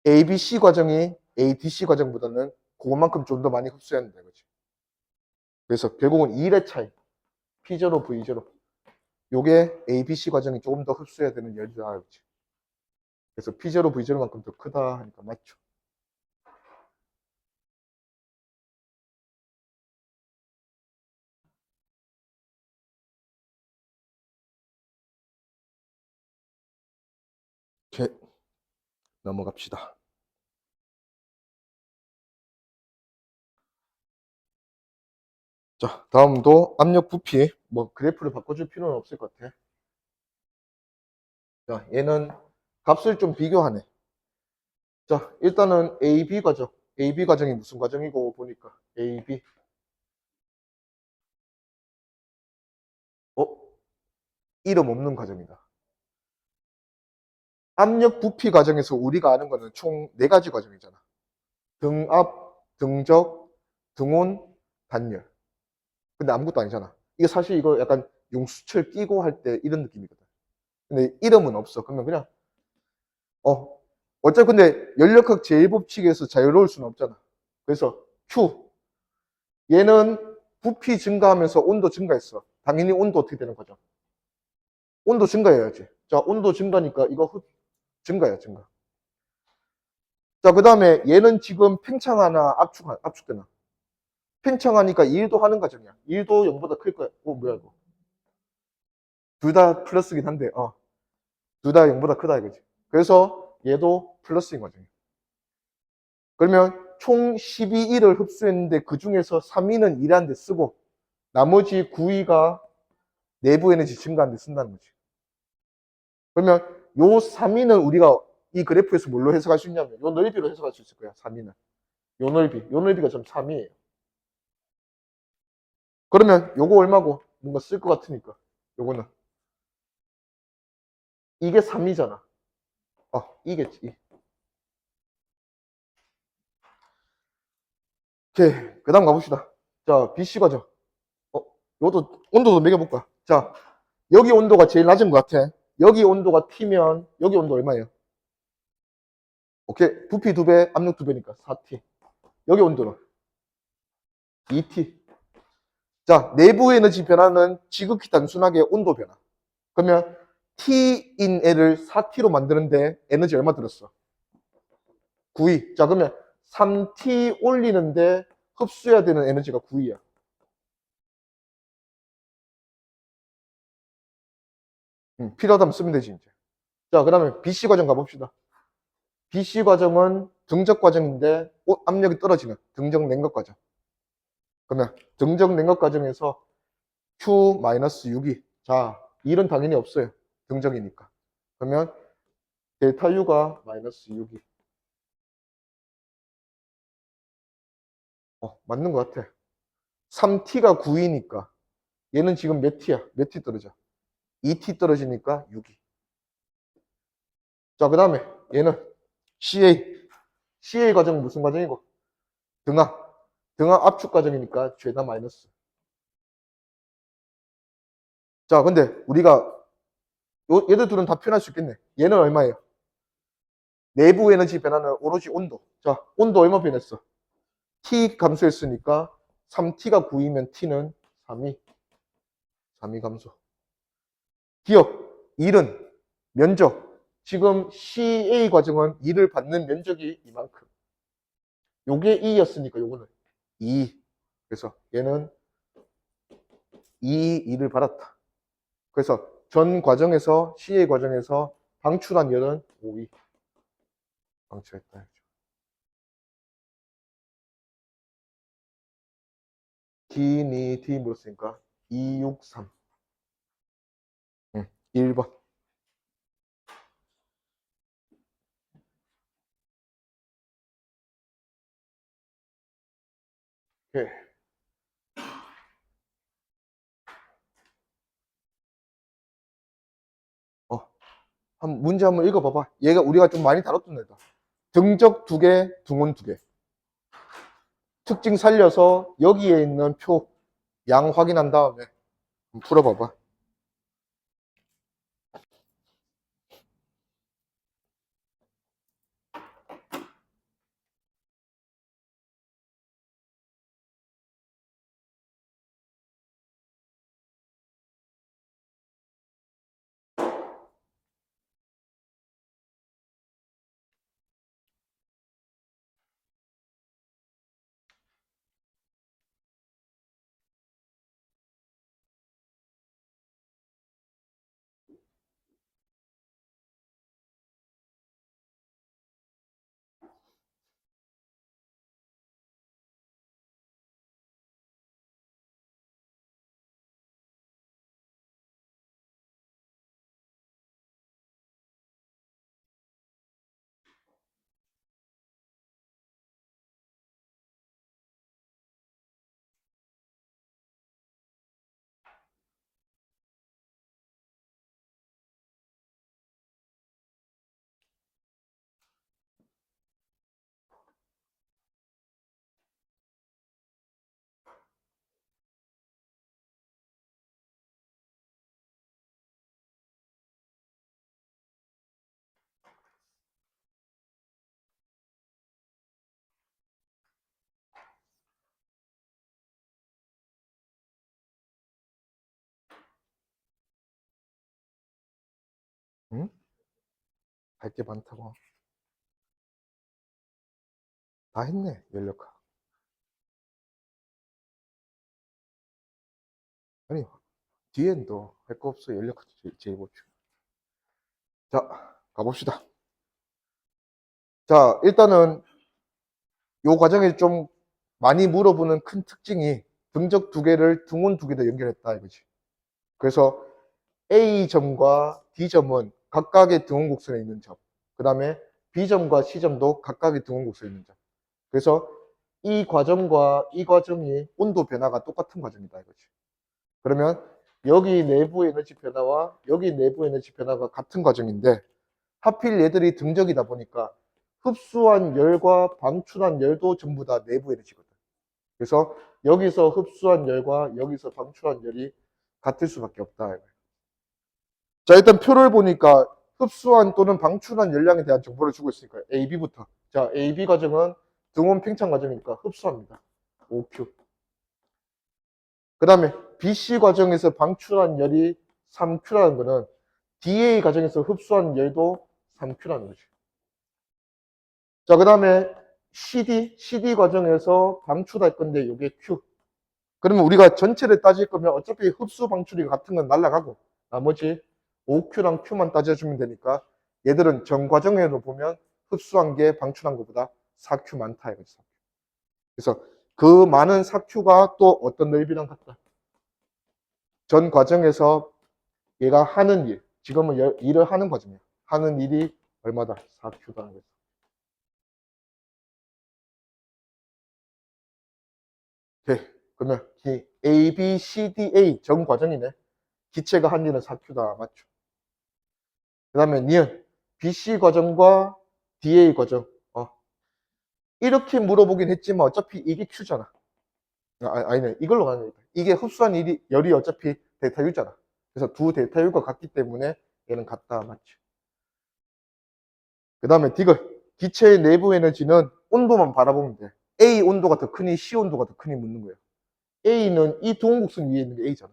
ABC 과정이 ADC 과정보다는 그것만큼 좀 더 많이 흡수해야 된다, 이거지. 그래서 결국은 1의 차이. P0, V0. 요게 ABC 과정이 조금 더 흡수해야 되는 열이다, 이거지. 그래서 P0, V0만큼 더 크다 하니까 맞죠. 오케이. 넘어갑시다. 자, 다음도 압력 부피. 뭐 그래프를 바꿔줄 필요는 없을 것 같아. 자, 얘는 값을 좀 비교하네. 자, 일단은 AB 과정. AB 과정이 무슨 과정이고 보니까 AB. 어? 이름 없는 과정이다. 압력 부피 과정에서 우리가 아는 거는 총 4가지 과정이잖아. 등압, 등적, 등온, 단열. 근데 아무것도 아니잖아. 이게 사실 이거 약간 용수철 끼고 할 때 이런 느낌이거든. 근데 이름은 없어. 그러면 그냥 어 어차피 근데 연력학 제1법칙에서 자유로울 수는 없잖아. 그래서 Q. 얘는 부피 증가하면서 온도 증가했어. 당연히 온도 어떻게 되는 거죠? 온도 증가해야지. 자, 온도 증가니까 이거 증가야, 증가. 자, 그 다음에 얘는 지금 팽창하나 압축되나? 팽창하니까 1도 하는 과정이야. 1도 0보다 클 거야. 뭐야, 이거. 둘 다 플러스긴 한데, 둘 다 0보다 크다 이거지. 그래서 얘도 플러스인 거죠. 그러면 총 12일을 흡수했는데 그 중에서 3위는 일하는 데 쓰고 나머지 9위가 내부 에너지 증가하는 데 쓴다는 거지. 그러면 요 3위는 우리가 이 그래프에서 뭘로 해석할 수 있냐면 요 넓이로 해석할 수 있을 거야. 3위는. 요 넓이가 좀 3위예요. 그러면 요거 얼마고? 뭔가 쓸 것 같으니까. 요거는. 이게 3위잖아. 이겠지. 오케이. 그 다음 가봅시다. 자, BC 과정. 요것도 온도도 매겨볼까? 자, 여기 온도가 제일 낮은 것 같아. 여기 온도가 T면 여기 온도 얼마예요? 오케이. 부피 2배, 압력 2배니까 4T. 여기 온도는 2T. 자, 내부 에너지 변화는 지극히 단순하게 온도 변화. 그러면 T인 애를 4T로 만드는데 에너지 얼마 들었어? 9위. 자, 그러면 3T 올리는데 흡수해야 되는 에너지가 9위야. 필요하다면 쓰면 되지, 이제. 자, 그 다음에 BC 과정 가봅시다. BC 과정은 등적 과정인데 압력이 떨어지는 등적 냉각 과정. 그러면 등적 냉각 과정에서 Q-6이 자, 1은 당연히 없어요. 등적이니까. 그러면 델타 U가 마이너스 6이 맞는 것 같아. 3T가 9이니까 얘는 지금 몇 T야? 몇 T 떨어져? 2T 떨어지니까 6이. 자, 그 다음에 얘는 CA. CA 과정은 무슨 과정이고? 등압. 등압 압축 과정이니까 죄다 마이너스. 자, 근데 우리가 얘들 둘은 다 표현할 수 있겠네. 얘는 얼마예요? 내부 에너지 변화는 오로지 온도. 자, 온도 얼마 변했어? T 감소했으니까 3T가 9이면 T는 3이. 3이 감소. 기억, 일은 면적. 지금 CA 과정은 일을 받는 면적이 이만큼. 요게 2였으니까 요거는 2. 그래서 얘는 2를 받았다. 그래서 전 과정에서 CA 과정에서 방출한 열은 5위. 방출했다. D니 D 물었으니까 263. 1번. 오케이. 문제 한번 읽어봐봐. 얘가 우리가 좀 많이 다뤘던 애다. 등적 2개, 등원 2개. 특징 살려서 여기에 있는 표, 양 확인한 다음에 풀어봐봐. 응? 할 게 많다고. 다 했네, 연력학. 아니, 뒤엔 또 할 거 없어. 연력학 제일 못 쳐. 자, 가봅시다. 자, 일단은 요 과정에 좀 많이 물어보는 큰 특징이 등적 두 개를 등원 두 개 다 연결했다 이거지. 그래서 A점과 D점은 각각의 등원곡선에 있는 점. 그 다음에 B점과 C점도 각각의 등원곡선에 있는 점. 그래서 이 과정과 이 과정이 온도 변화가 똑같은 과정이다 이거지. 그러면 여기 내부 에너지 변화와 여기 내부 에너지 변화가 같은 과정인데 하필 얘들이 등적이다 보니까 흡수한 열과 방출한 열도 전부 다 내부 에너지거든. 그래서 여기서 흡수한 열과 여기서 방출한 열이 같을 수밖에 없다. 자, 일단 표를 보니까 흡수한 또는 방출한 열량에 대한 정보를 주고 있으니까 AB부터. 자, AB 과정은 등원 팽창 과정이니까 흡수합니다. 5Q. 그 다음에 BC 과정에서 방출한 열이 3Q라는 거는 DA 과정에서 흡수한 열도 3Q라는 거지. 자, 그 다음에 CD 과정에서 방출할 건데 이게 Q. 그러면 우리가 전체를 따질 거면 어차피 흡수 방출이 같은 건 날라가고 나머지 OQ랑 Q만 따져주면 되니까 얘들은 전 과정에도 보면 흡수한 게 방출한 것보다 4Q 많다 이거죠. 그래서 그 많은 4Q가 또 어떤 넓이랑 같다. 전 과정에서 얘가 하는 일, 지금은 일을 하는 과정이야. 하는 일이 얼마다? 4Q다는 거죠. 오케이. 그러면 A, B, C, D, A 전 과정이네. 기체가 한 일은 4Q다. 맞죠? 그 다음에 니은 BC 과정과 DA 과정. 이렇게 물어보긴 했지만 어차피 이게 Q잖아. 아니네. 이걸로 가는 거니까. 이게 흡수한 열이 어차피 데이터 U잖아. 그래서 두 데이터 U가 같기 때문에 얘는 같다. 맞죠? 그 다음에 디귿. 기체의 내부 에너지는 온도만 바라보면 돼. A 온도가 더 크니 C 온도가 더 크니 묻는 거예요. A는 이 동원곡선 위에 있는 게 A잖아.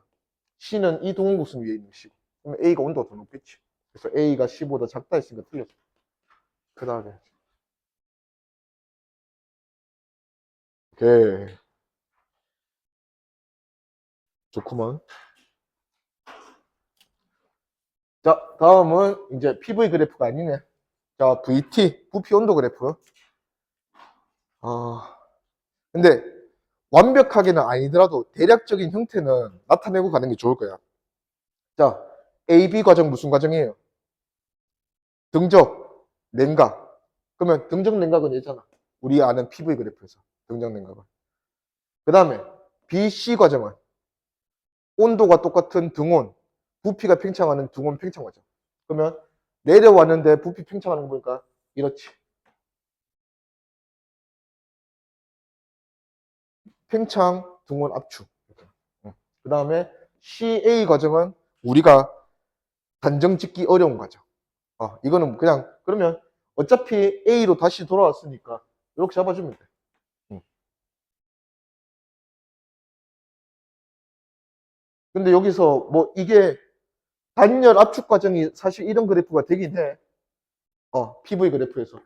C는 이 동원곡선 위에 있는 게 C고. 그러면 A가 온도가 더 높겠지. 그래서 A가 C보다 작다 했으니까 틀렸어. 그 다음에 오케이. 좋구먼. 자, 다음은 이제 PV 그래프가 아니네. 자, VT, 부피 온도 그래프. 근데 완벽하게는 아니더라도 대략적인 형태는 나타내고 가는 게 좋을 거야. 자, AB 과정 무슨 과정이에요? 등적, 냉각. 그러면 등적 냉각은 얘잖아. 우리 아는 PV 그래프에서 등적 냉각은. 그 다음에 BC 과정은 온도가 똑같은 등온, 부피가 팽창하는 등온 팽창 과정. 그러면 내려왔는데 부피 팽창하는 거 보니까 이렇지. 팽창, 등온, 압축. 그 다음에 CA 과정은 우리가 단정 짓기 어려운 과정. 이거는 그냥 그러면 어차피 A로 다시 돌아왔으니까 이렇게 잡아주면 돼. 근데 여기서 뭐 이게 단열 압축 과정이 사실 이런 그래프가 되긴 해. PV 그래프에서.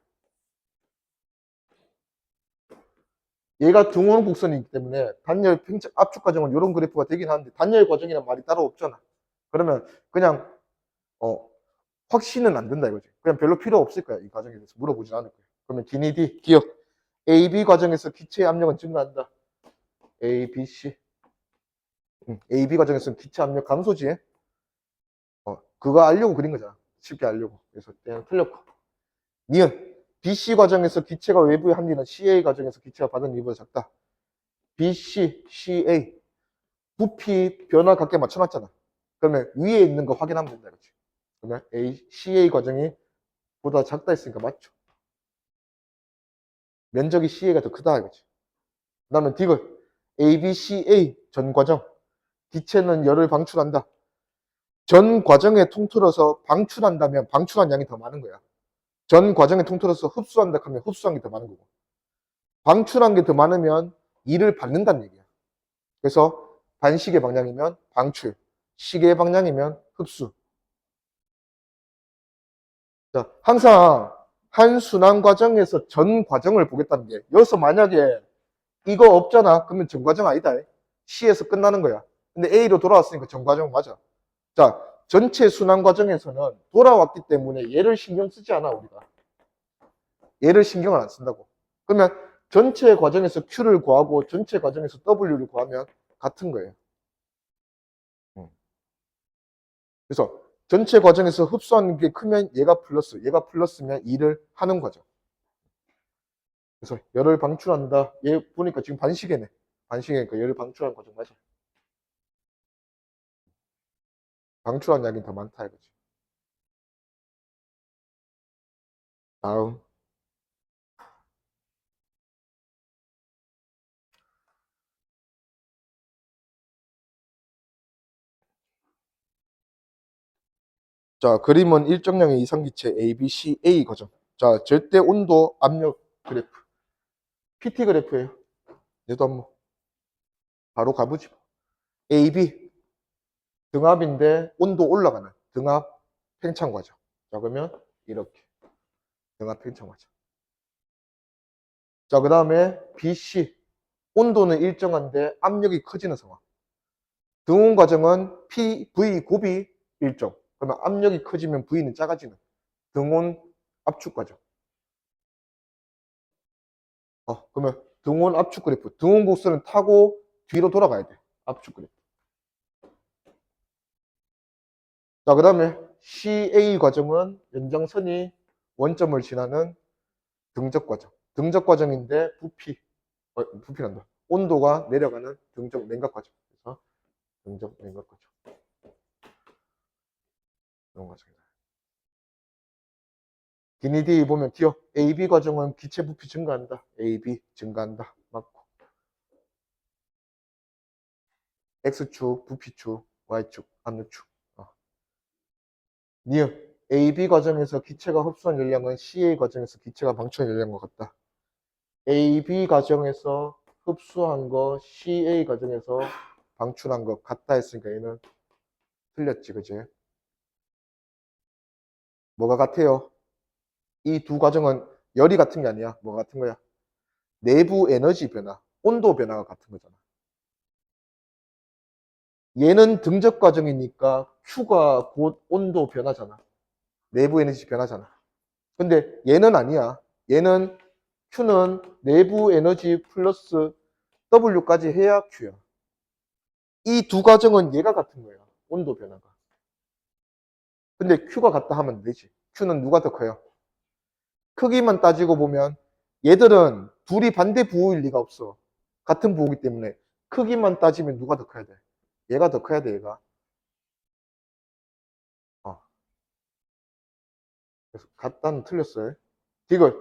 얘가 등원 곡선이기 때문에 단열 압축 과정은 이런 그래프가 되긴 하는데 단열 과정이란 말이 따로 없잖아. 그러면 그냥 확신은 안 된다 이거지. 그냥 별로 필요 없을 거야. 이 과정에 대해서 물어보진 않을 거야. 그러면 DND 기억. AB 과정에서 기체의 압력은 증가한다. A, B, C. AB 과정에서는 기체 압력 감소지. 그거 알려고 그린 거잖아. 쉽게 알려고. 그래서 그냥 틀렸고. 니은 BC 과정에서 기체가 외부에 한 일은 CA 과정에서 기체가 받은 일보다 작다. BC, CA 부피 변화 각게 맞춰놨잖아. 그러면 위에 있는 거 확인하면 된다 이거지. 그러면 A, CA 과정이 보다 작다 했으니까 맞죠. 면적이 CA가 더 크다 이거지. 그 다음에 디귿 ABCA 전 과정 기체는 열을 방출한다. 전 과정에 통틀어서 방출한다면 방출한 양이 더 많은 거야. 전 과정에 통틀어서 흡수한다 하면 흡수한 게 더 많은 거고. 방출한 게 더 많으면 일을 받는다는 얘기야. 그래서 반시계 방향이면 방출, 시계 방향이면 흡수. 자, 항상 한 순환 과정에서 전 과정을 보겠다는 게, 여기서 만약에 이거 없잖아. 그러면 전 과정 아니다. C에서 끝나는 거야. 근데 A로 돌아왔으니까 전 과정 맞아. 자, 전체 순환 과정에서는 돌아왔기 때문에 얘를 신경 쓰지 않아, 우리가. 얘를 신경을 안 쓴다고. 그러면 전체 과정에서 Q를 구하고 전체 과정에서 W를 구하면 같은 거예요. 그래서 전체 과정에서 흡수하는 게 크면 얘가 플러스, 얘가 플러스면 일을 하는 거죠. 그래서 열을 방출한다. 얘 보니까 지금 반시계네. 반시계니까 열을 방출하는 과정 맞아. 방출한 양이 더 많다 이거지. 다음. 자, 그림은 일정량의 이상기체 A, B, C, A 과정. 자, 절대 온도 압력 그래프. PT 그래프예요. 얘도 한번 바로 가보지. A, B 등압인데 온도 올라가는 등압 팽창 과정. 자, 그러면 이렇게 등압 팽창 과정. 자, 그 다음에 B, C 온도는 일정한데 압력이 커지는 상황. 등온 과정은 P, V 곱이 일정. 그러면 압력이 커지면 V는 작아지는 등온 압축 과정. 그러면 등온 압축 그래프. 등온 곡선을 타고 뒤로 돌아가야 돼. 압축 그래프. 자, 그 다음에 CA 과정은 연장선이 원점을 지나는 등적 과정. 등적 과정인데 부피란다. 온도가 내려가는 등적 냉각 과정. 그래서 등적 냉각 과정. 이런 과정이다. 기니디 보면 기억. AB 과정은 기체 부피 증가한다. AB 증가한다. 맞고. X축, 부피축, Y축, 압력축. 니은 AB 과정에서 기체가 흡수한 열량은 CA 과정에서 기체가 방출한 열량과 같다. AB 과정에서 흡수한 거 CA 과정에서 방출한 거 같다 했으니까 얘는 틀렸지, 그지? 뭐가 같아요? 이 두 과정은 열이 같은 게 아니야. 뭐가 같은 거야? 내부 에너지 변화, 온도 변화가 같은 거잖아. 얘는 등적 과정이니까 Q가 곧 온도 변화잖아. 내부 에너지 변화잖아. 근데 얘는 아니야. 얘는 Q는 내부 에너지 플러스 W까지 해야 Q야. 이 두 과정은 얘가 같은 거야. 온도 변화가. 근데 Q가 같다 하면 안 되지. Q는 누가 더 커요? 크기만 따지고 보면 얘들은 둘이 반대 부호일 리가 없어. 같은 부호기 때문에 크기만 따지면 누가 더 커야 돼? 얘가 더 커야 돼, 얘가. 그래서 같다는 틀렸어요. 디귿.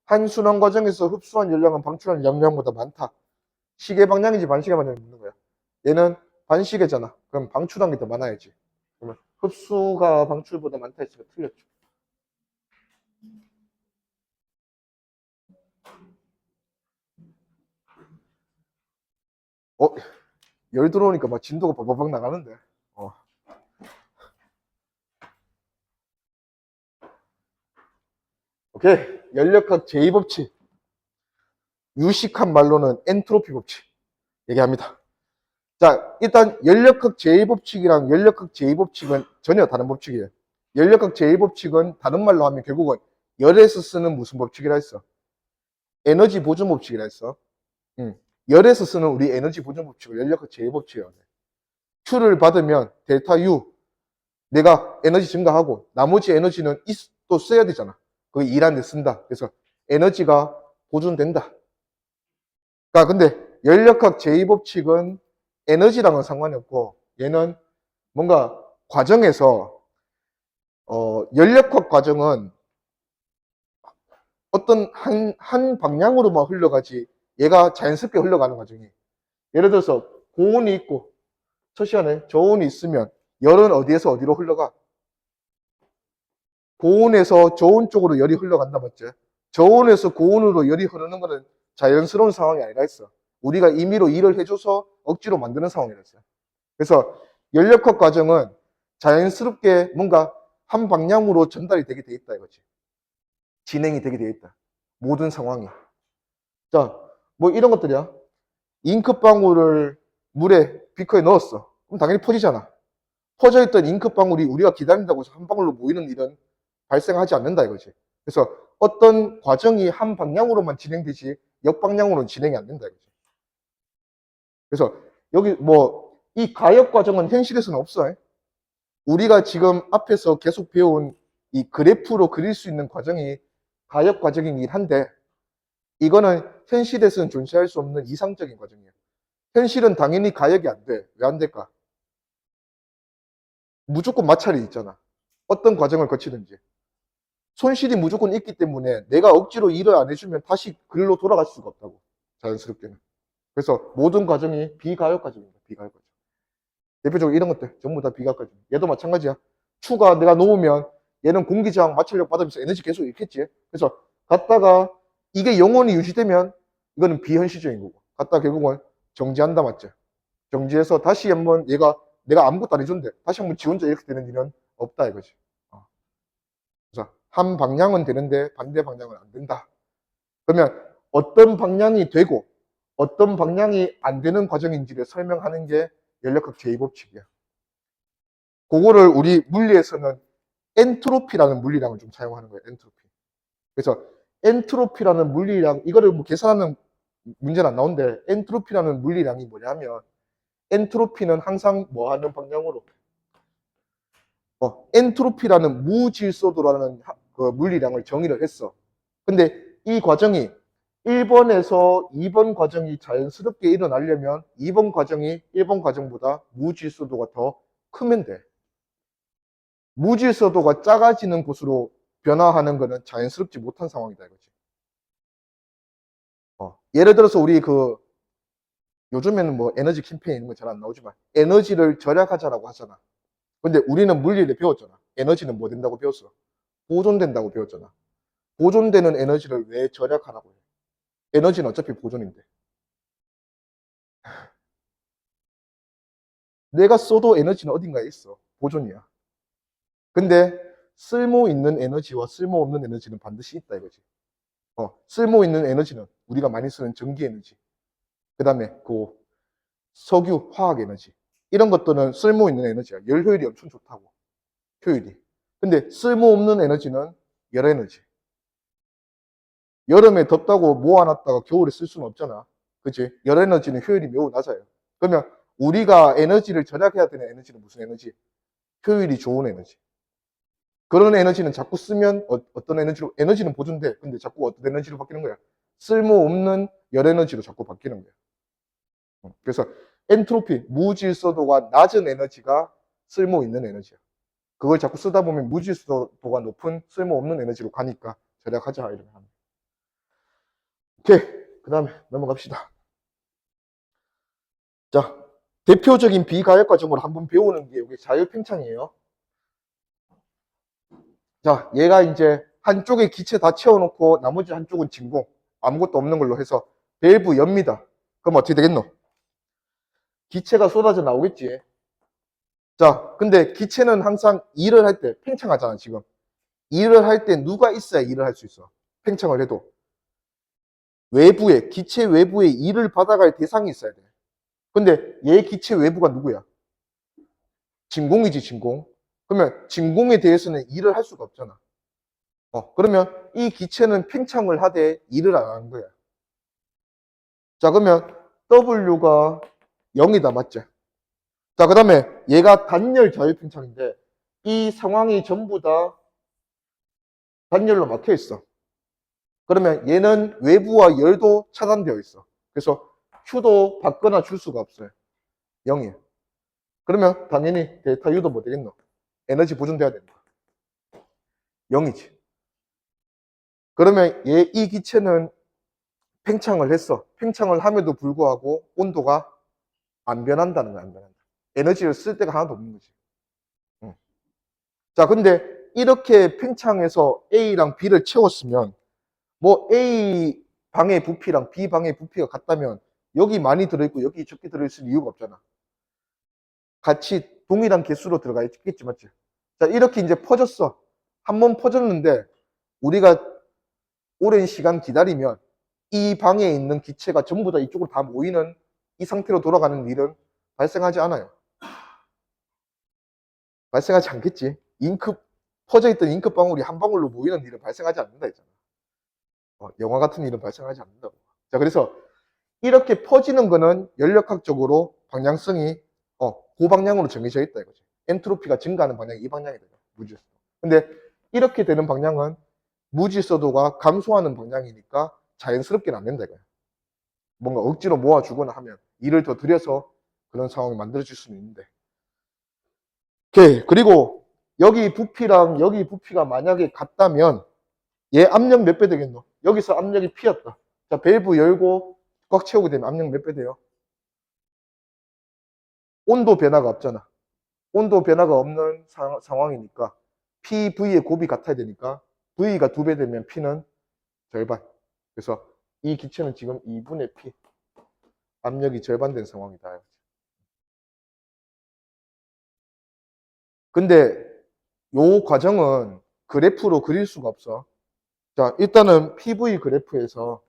한 순환 과정에서 흡수한 열량은 방출한 열량보다 많다. 시계 방향인지 반시계 방향인지 묻는 거야. 얘는 반시계잖아. 그럼 방출한 게 더 많아야지. 그러면 흡수가 방출보다 많다 했으니까 틀렸죠. 열 들어오니까 막 진도가 바바박 나가는데. 오케이. 연력학 제2법칙. 유식한 말로는 엔트로피 법칙 얘기합니다. 자, 일단 연력학 제1법칙이랑 연력학 제2법칙은 전혀 다른 법칙이에요. 연력학 제1법칙은 다른 말로 하면 결국은 열에서 쓰는 무슨 법칙이라 했어? 에너지 보존 법칙이라 했어. 열에서 쓰는 우리 에너지 보존 법칙을 연력학 제1법칙이라고 해. Q를 받으면 델타 U 내가 에너지 증가하고 나머지 에너지는 또 써야 되잖아. 그거 일하는 데 쓴다. 그래서 에너지가 보존된다. 그러니까 근데 연력학 제2법칙은 에너지랑은 상관이 없고 얘는 뭔가 과정에서 연력학 과정은 어떤 한 방향으로만 흘러가지 얘가 자연스럽게 흘러가는 과정이 예를 들어서 고온이 있고 첫 시간에 저온이 있으면 열은 어디에서 어디로 흘러가? 고온에서 저온 쪽으로 열이 흘러간다 맞지? 저온에서 고온으로 열이 흐르는 것은 자연스러운 상황이 아니라 했어. 우리가 임의로 일을 해줘서 억지로 만드는 상황이었어요. 그래서 연력학 과정은 자연스럽게 뭔가 한 방향으로 전달이 되게 돼 있다 이거지. 진행이 되게 돼 있다. 모든 상황이. 자, 뭐 이런 것들이야. 잉크방울을 물에 비커에 넣었어. 그럼 당연히 퍼지잖아. 퍼져있던 잉크방울이 우리가 기다린다고 해서 한 방울로 모이는 일은 발생하지 않는다 이거지. 그래서 어떤 과정이 한 방향으로만 진행되지 역방향으로는 진행이 안 된다 이거지. 그래서 여기 뭐 이 가역 과정은 현실에서는 없어. 우리가 지금 앞에서 계속 배운 이 그래프로 그릴 수 있는 과정이 가역 과정이긴 한데 이거는 현실에서는 존재할 수 없는 이상적인 과정이에요. 현실은 당연히 가역이 안 돼. 왜 안 될까? 무조건 마찰이 있잖아. 어떤 과정을 거치든지. 손실이 무조건 있기 때문에 내가 억지로 일을 안 해주면 다시 글로 돌아갈 수가 없다고. 자연스럽게는. 그래서 모든 과정이 비가역 과정입니다. 비가역 과정. 대표적으로 이런 것들 전부 다 비가역 과정. 얘도 마찬가지야. 추가 내가 놓으면 얘는 공기저항 마찰력 받으면서 에너지 계속 잃겠지. 그래서 갔다가 이게 영원히 유지되면 이거는 비현실적인 거고. 갔다가 결국은 정지한다 맞죠? 정지해서 다시 한번 내가 아무것도 안 해줬는데 다시 한번 지 혼자 이렇게 되는 일은 없다 이거지. 그래서 한 방향은 되는데 반대 방향은 안 된다. 그러면 어떤 방향이 되고 어떤 방향이 안 되는 과정인지를 설명하는 게 연력학 제2법칙이야. 그거를 우리 물리에서는 엔트로피라는 물리량을 좀 사용하는 거예요. 엔트로피. 그래서 엔트로피라는 물리량, 이거를 뭐 계산하는 문제는 안 나오는데 엔트로피라는 물리량이 뭐냐면 엔트로피는 항상 뭐 하는 방향으로 엔트로피라는 무질서도라는 그 물리량을 정의를 했어. 근데 이 과정이 1번에서 2번 과정이 자연스럽게 일어나려면 2번 과정이 1번 과정보다 무질서도가 더 크면 돼. 무질서도가 작아지는 곳으로 변화하는 것은 자연스럽지 못한 상황이다 이거지. 예를 들어서 우리 요즘에는 뭐 에너지 캠페인 이런 거 잘 안 나오지만 에너지를 절약하자라고 하잖아. 근데 우리는 물리를 배웠잖아. 에너지는 뭐 된다고 배웠어? 보존된다고 배웠잖아. 보존되는 에너지를 왜 절약하라고 해? 에너지는 어차피 보존인데. 내가 써도 에너지는 어딘가에 있어. 보존이야. 근데 쓸모 있는 에너지와 쓸모 없는 에너지는 반드시 있다 이거지. 쓸모 있는 에너지는 우리가 많이 쓰는 전기 에너지. 그 다음에 석유, 화학 에너지. 이런 것들은 쓸모 있는 에너지야. 열 효율이 엄청 좋다고. 효율이. 근데 쓸모 없는 에너지는 열 에너지. 여름에 덥다고 모아놨다가 겨울에 쓸 수는 없잖아. 그치? 열 에너지는 효율이 매우 낮아요. 그러면 우리가 에너지를 절약해야 되는 에너지는 무슨 에너지? 효율이 좋은 에너지. 그런 에너지는 자꾸 쓰면 어떤 에너지로, 에너지는 보존돼. 근데 자꾸 어떤 에너지로 바뀌는 거야? 쓸모없는 열 에너지로 자꾸 바뀌는 거야. 그래서 엔트로피, 무질서도가 낮은 에너지가 쓸모 있는 에너지야. 그걸 자꾸 쓰다 보면 무질서도가 높은 쓸모없는 에너지로 가니까 절약하자 이렇게 하는 거야. 오케이. 그 다음에 넘어갑시다. 자, 대표적인 비가역 과정으로 한번 배우는 게 여기 자율팽창이에요. 자, 얘가 이제 한쪽에 기체 다 채워놓고 나머지 한쪽은 진공. 아무것도 없는 걸로 해서 밸브 엽니다. 그럼 어떻게 되겠노? 기체가 쏟아져 나오겠지. 자, 근데 기체는 항상 일을 할 때 팽창하잖아, 지금. 일을 할 때 누가 있어야 일을 할 수 있어. 팽창을 해도. 기체 외부에 일을 받아갈 대상이 있어야 돼. 근데 얘 기체 외부가 누구야? 진공이지, 진공. 그러면 진공에 대해서는 일을 할 수가 없잖아. 그러면 이 기체는 팽창을 하되 일을 안 하는 거야. 자, 그러면 W가 0이다, 맞죠? 자, 그 다음에 얘가 단열 자율팽창인데 이 상황이 전부 다 단열로 막혀 있어. 그러면 얘는 외부와 열도 차단되어 있어. 그래서 Q도 받거나 줄 수가 없어요. 0이에요. 그러면 당연히 데이터 U도 뭐 되겠노? 에너지 보존돼야 된다. 0이지. 그러면 이 기체는 팽창을 했어. 팽창을 함에도 불구하고 온도가 안 변한다는 거야, 안 변한다. 에너지를 쓸 데가 하나도 없는 거지. 응. 자, 근데 이렇게 팽창해서 A랑 B를 채웠으면 뭐 A 방의 부피랑 B 방의 부피가 같다면 여기 많이 들어있고 여기 적게 들어있을 이유가 없잖아. 같이 동일한 개수로 들어가 있겠지, 맞지? 자, 이렇게 이제 퍼졌어. 한 번 퍼졌는데 우리가 오랜 시간 기다리면 이 방에 있는 기체가 전부 다 이쪽으로 다 모이는 이 상태로 돌아가는 일은 발생하지 않아요. 발생하지 않겠지. 퍼져있던 잉크 방울이 한 방울로 모이는 일은 발생하지 않는다 했잖아. 영화 같은 일은 발생하지 않는다고. 자, 그래서 이렇게 퍼지는 거는 연력학적으로 방향성이 고방향으로 정해져 있다 이거지. 엔트로피가 증가하는 방향이 이 방향이 되죠. 무질서. 근데 이렇게 되는 방향은 무질서도가 감소하는 방향이니까 자연스럽게는 안 된다 이거야. 뭔가 억지로 모아주거나 하면 일을 더 들여서 그런 상황이 만들어질 수는 있는데. 오케이. 그리고 여기 부피랑 여기 부피가 만약에 같다면 얘 압력 몇 배 되겠노? 여기서 압력이 P였다. 자, 밸브 열고 꽉 채우게 되면 압력 몇 배 돼요? 온도 변화가 없잖아. 온도 변화가 없는 상황이니까 P, V의 곱이 같아야 되니까 V가 2배 되면 P는 절반. 그래서 이 기체는 지금 2분의 P. 압력이 절반된 상황이다. 근데 요 과정은 그래프로 그릴 수가 없어. 자, 일단은 PV 그래프에서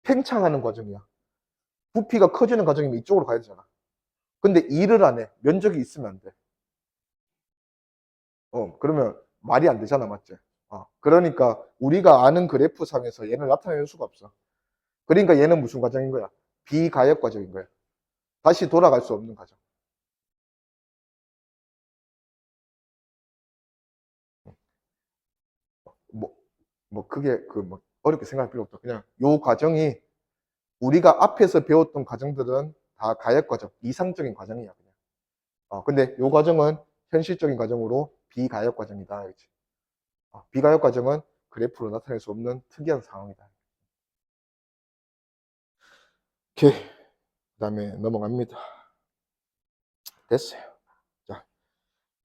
팽창하는 과정이야. 부피가 커지는 과정이면 이쪽으로 가야 되잖아. 근데 일을 안 해. 면적이 있으면 안 돼. 그러면 말이 안 되잖아, 맞지? 그러니까 우리가 아는 그래프상에서 얘를 나타낼 수가 없어. 그러니까 얘는 무슨 과정인 거야? 비가역 과정인 거야. 다시 돌아갈 수 없는 과정. 뭐, 크게 어렵게 생각할 필요 없다. 그냥 요 과정이 우리가 앞에서 배웠던 과정들은 다 가역 과정, 이상적인 과정이야. 그냥. 근데 요 과정은 현실적인 과정으로 비가역 과정이다. 그렇지? 비가역 과정은 그래프로 나타낼 수 없는 특이한 상황이다. 오케이. 그 다음에 넘어갑니다. 됐어요. 자,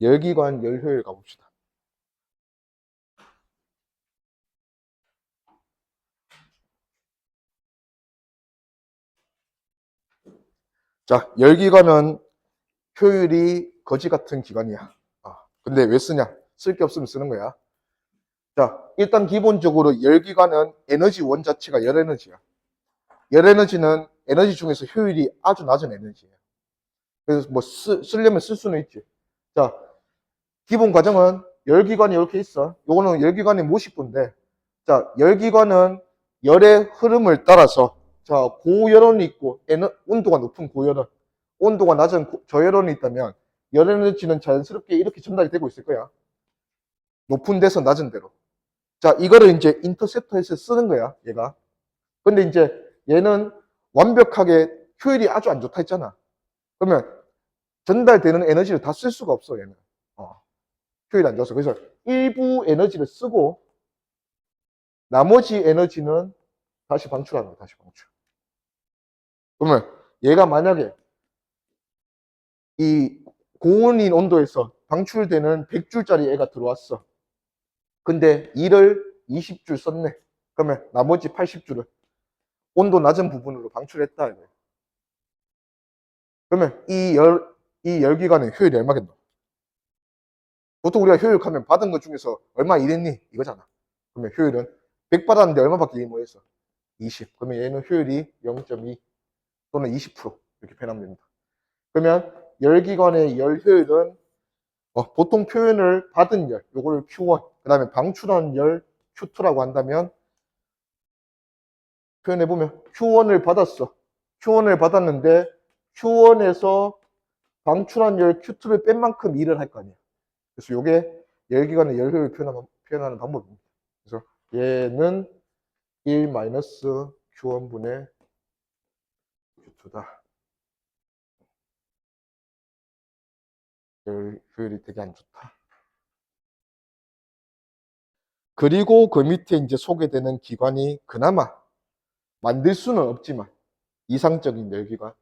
열기관 열효율 가봅시다. 자, 열기관은 효율이 거지 같은 기관이야. 근데 왜 쓰냐? 쓸 게 없으면 쓰는 거야. 자, 일단 기본적으로 열기관은 에너지 원 자체가 열에너지야. 열에너지는 에너지 중에서 효율이 아주 낮은 에너지예요. 그래서 뭐 쓰려면 쓸 수는 있지. 자, 기본 과정은 열기관이 이렇게 있어. 요거는 열기관의 모식부인데, 자, 열기관은 열의 흐름을 따라서, 자, 고열원이 있고, 온도가 높은 고열원, 온도가 낮은 저열원이 있다면, 열에너지는 자연스럽게 이렇게 전달이 되고 있을 거야. 높은 데서 낮은 데로. 자, 이거를 이제 인터셉터에서 쓰는 거야, 얘가. 근데 이제 얘는 완벽하게 효율이 아주 안 좋다 했잖아. 그러면 전달되는 에너지를 다 쓸 수가 없어, 얘는. 효율이 안 좋아서. 그래서 일부 에너지를 쓰고 나머지 에너지는 다시 방출하는 거야, 다시 방출. 그러면 얘가 만약에 이 고온인 온도에서 방출되는 100줄짜리 애가 들어왔어. 근데 이를 20줄 썼네. 그러면 나머지 80줄을 온도 낮은 부분으로 방출했다. 이거예요. 그러면 이 열기관의 효율이 얼마겠노? 보통 우리가 효율하면 받은 것 중에서 얼마 일했니? 이거잖아. 그러면 효율은 100 받았는데 얼마밖에 일 못했어? 20. 그러면 얘는 효율이 0.2 또는 20% 이렇게 표현하면 됩니다. 그러면 열기관의 열 효율은 보통 표현을 받은 열, 요거를 Q1, 그 다음에 방출한 열 Q2라고 한다면 표현해보면 Q1을 받았어. Q1을 받았는데 Q1에서 방출한 열 Q2를 뺀 만큼 일을 할 거 아니야. 그래서 요게 열기관의 열 효율 표현하는 방법입니다. 그래서 얘는 1-Q1분의 Q2다. 열 효율이 되게 안 좋다. 그리고 그 밑에 이제 소개되는 기관이 그나마 만들 수는 없지만 이상적인 열기관.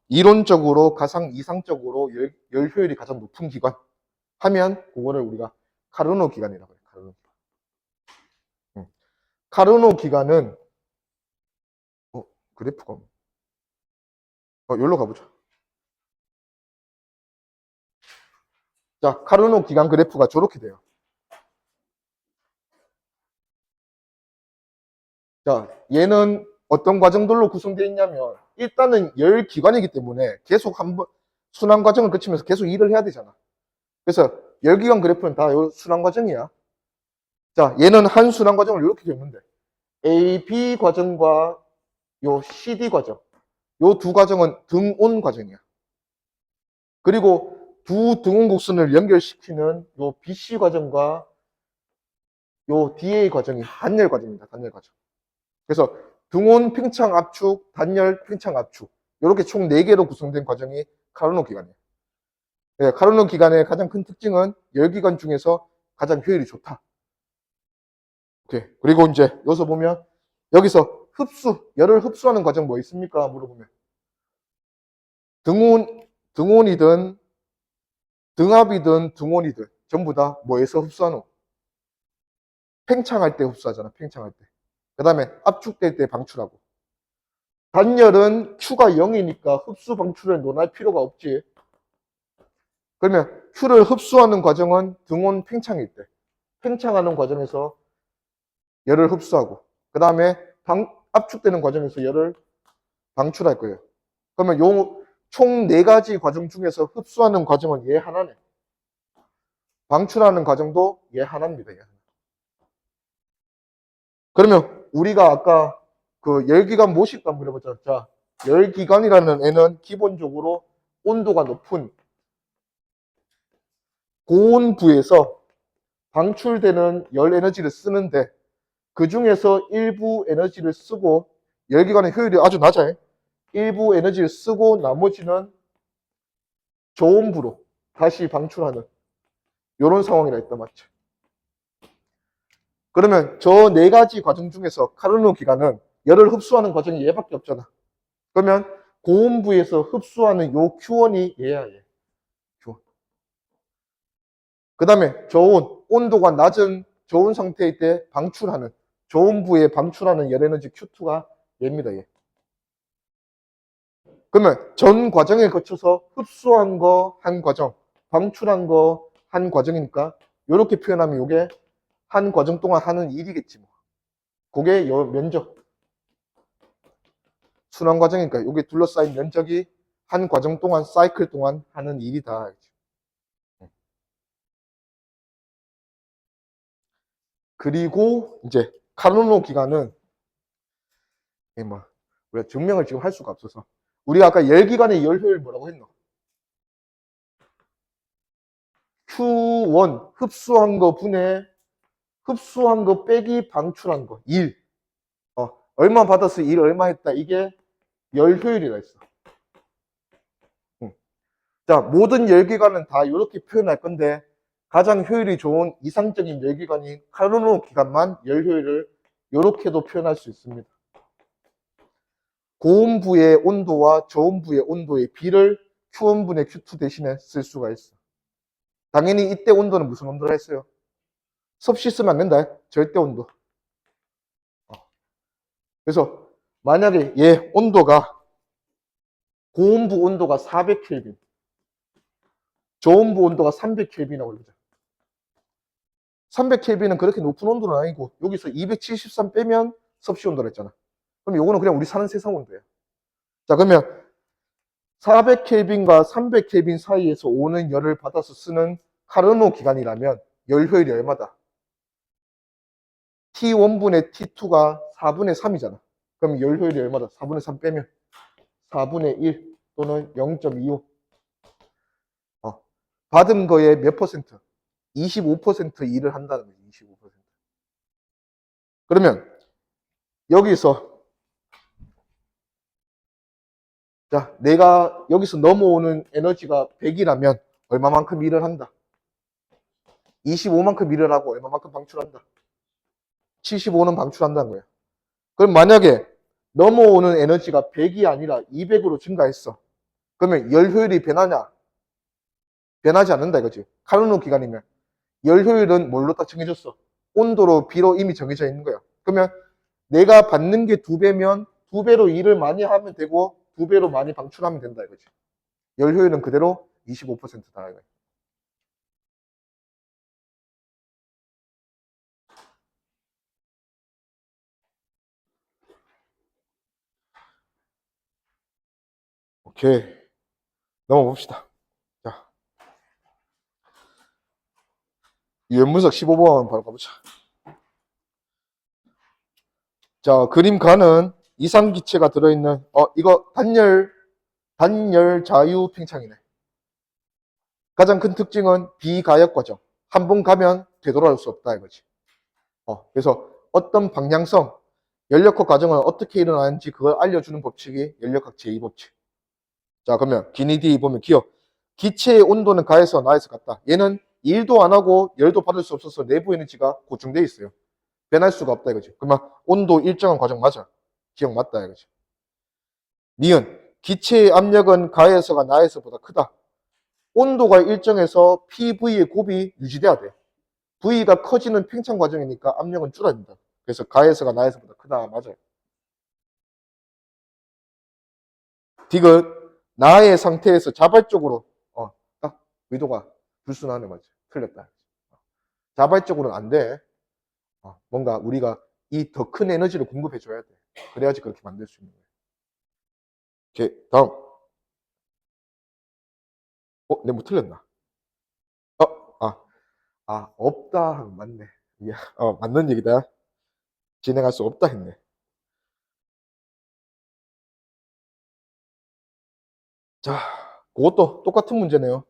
이론적으로 가장 이상적으로 열 효율이 가장 높은 기관 하면 그거를 우리가 카르노 기관이라고 해요. 카르노. 카르노 기관은 그래프가 여기로 가보자. 자, 카르노 기간 그래프가 저렇게 돼요. 자, 얘는 어떤 과정들로 구성되어 있냐면 일단은 열 기관이기 때문에 계속 한번 순환 과정을 거치면서 계속 일을 해야 되잖아. 그래서 열 기관 그래프는 다 요 순환 과정이야. 자, 얘는 한 순환 과정을 이렇게 겪는데 A, B 과정과 요 CD 과정, 요 두 과정은 등온 과정이야. 그리고 두 등온 곡선을 연결시키는 요 BC 과정과 요 DA 과정이 단열 과정입니다. 단열 과정. 그래서 등온 팽창 압축, 단열 팽창 압축 이렇게 총 4개로 구성된 과정이 카르노 기간이에요. 네, 카르노 기간의 가장 큰 특징은 열기관 중에서 가장 효율이 좋다. 오케이. 그리고 이제 여기서 보면 여기서 열을 흡수하는 과정 뭐 있습니까? 물어보면 등온이든 등압이든 등온이든 전부 다 뭐에서 흡수하노? 팽창할 때 흡수하잖아. 팽창할 때. 그 다음에 압축될 때 방출하고. 단열은 Q가 0이니까 흡수 방출에 논할 필요가 없지. 그러면 Q를 흡수하는 과정은 등온 팽창일 때. 팽창하는 과정에서 열을 흡수하고. 그 다음에 압축되는 과정에서 열을 방출할 거예요. 그러면 요 총 4가지 과정 중에서 흡수하는 과정은 얘 하나네. 방출하는 과정도 얘 하나입니다. 얘 하나. 그러면 우리가 아까 그 열기관 모식도 한번 해보자. 자, 열기관이라는 애는 기본적으로 온도가 높은 고온부에서 방출되는 열 에너지를 쓰는데 그 중에서 일부 에너지를 쓰고 열기관의 효율이 아주 낮아요. 일부 에너지를 쓰고 나머지는 저온부로 다시 방출하는 이런 상황이라 했다 맞죠? 그러면 저 4가지 과정 중에서 카르노 기간은 열을 흡수하는 과정이 얘밖에 없잖아. 그러면 고온부에서 흡수하는 요 Q1이 얘야 얘. Q1. 그 다음에 저온, 온도가 낮은 저온 상태일 때 방출하는 저온부에 방출하는 열 에너지 Q2가 얘입니다 얘. 그러면 전 과정에 거쳐서 흡수한 거 한 과정, 방출한 거 한 과정이니까 이렇게 표현하면 이게 한 과정 동안 하는 일이겠지 뭐. 그게 요 면적. 순환 과정이니까 이게 둘러싸인 면적이 한 과정 동안 사이클 동안 하는 일이다. 그리고 이제 카르노 기간은 뭐 우리가 증명을 지금 할 수가 없어서 우리가 아까 열기관의 열 효율 뭐라고 했노? Q1 흡수한 거 분해 흡수한 거 빼기 방출한 거 1. 얼마 받았어? 1 얼마 했다. 이게 열 효율이라 했어. 자, 모든 열기관은 다 이렇게 표현할 건데 가장 효율이 좋은 이상적인 열기관인 카르노 기간만 열 효율을 이렇게도 표현할 수 있습니다. 고온부의 온도와 저온부의 온도의 비를 Q1분의 Q2 대신에 쓸 수가 있어. 당연히 이때 온도는 무슨 온도라 했어요? 섭씨 쓰면 안 된다. 절대 온도. 그래서 만약에 얘 온도가 고온부 온도가 400켈빈, 저온부 온도가 300켈빈이라고 해보자. 300켈빈은 그렇게 높은 온도는 아니고 여기서 273 빼면 섭씨 온도라 했잖아. 그럼 요거는 그냥 우리 사는 세상 온도예요. 자, 그러면 400켈빈과 300켈빈 사이에서 오는 열을 받아서 쓰는 카르노 기간이라면 열 효율이 얼마다? T1분의 T2가 4분의 3이잖아. 그럼 열 효율이 얼마다? 4분의 3 빼면 4분의 1 또는 0.25. 받은 거에 몇 퍼센트? 25% 일을 한다는 거지. 25%. 그러면 여기서 자, 내가 여기서 넘어오는 에너지가 100이라면 얼마만큼 일을 한다? 25만큼 일을 하고 얼마만큼 방출한다? 75는 방출한다는 거야. 그럼 만약에 넘어오는 에너지가 100이 아니라 200으로 증가했어. 그러면 열 효율이 변하냐? 변하지 않는다 이거지. 카르노 기간이면. 열 효율은 뭘로 딱 정해졌어? 온도로, 비로 이미 정해져 있는 거야. 그러면 내가 받는 게 2배면 2배로 일을 많이 하면 되고 2배로 많이 방출하면 된다 이거지. 열 효율은 그대로 25%다 이거야. 오케이. 넘어가 봅시다. 자, 유연분석 15번 바로 가보자. 자, 그림 가는 이상기체가 들어있는, 이거 단열 자유 팽창이네. 가장 큰 특징은 비가역 과정. 한 번 가면 되돌아올 수 없다 이거지. 그래서 어떤 방향성, 연력학 과정은 어떻게 일어나는지 그걸 알려주는 법칙이 연력학 제2법칙. 자, 그러면 기니디 보면 기억. 기체의 온도는 가에서 나에서 같다. 얘는 일도 안 하고 열도 받을 수 없어서 내부 에너지가 고정되어 있어요. 변할 수가 없다 이거지. 그러면 온도 일정한 과정 맞아. 기억 맞다 이거지. 니은 기체의 압력은 가에서가 나에서보다 크다. 온도가 일정해서 PV의 곱이 유지돼야 돼. V가 커지는 팽창 과정이니까 압력은 줄어든다. 그래서 가에서가 나에서보다 크다. 맞아요. 디귿 나의 상태에서 자발적으로 딱 의도가 불순하네. 맞지? 틀렸다. 자발적으로는 안 돼. 뭔가 우리가 이 더 큰 에너지를 공급해 줘야 돼. 그래야지 그렇게 만들 수 있는 거야. 오케이, 다음. 내가 뭐 틀렸나? 없다. 맞네. 맞는 얘기다. 진행할 수 없다 했네. 자, 그것도 똑같은 문제네요.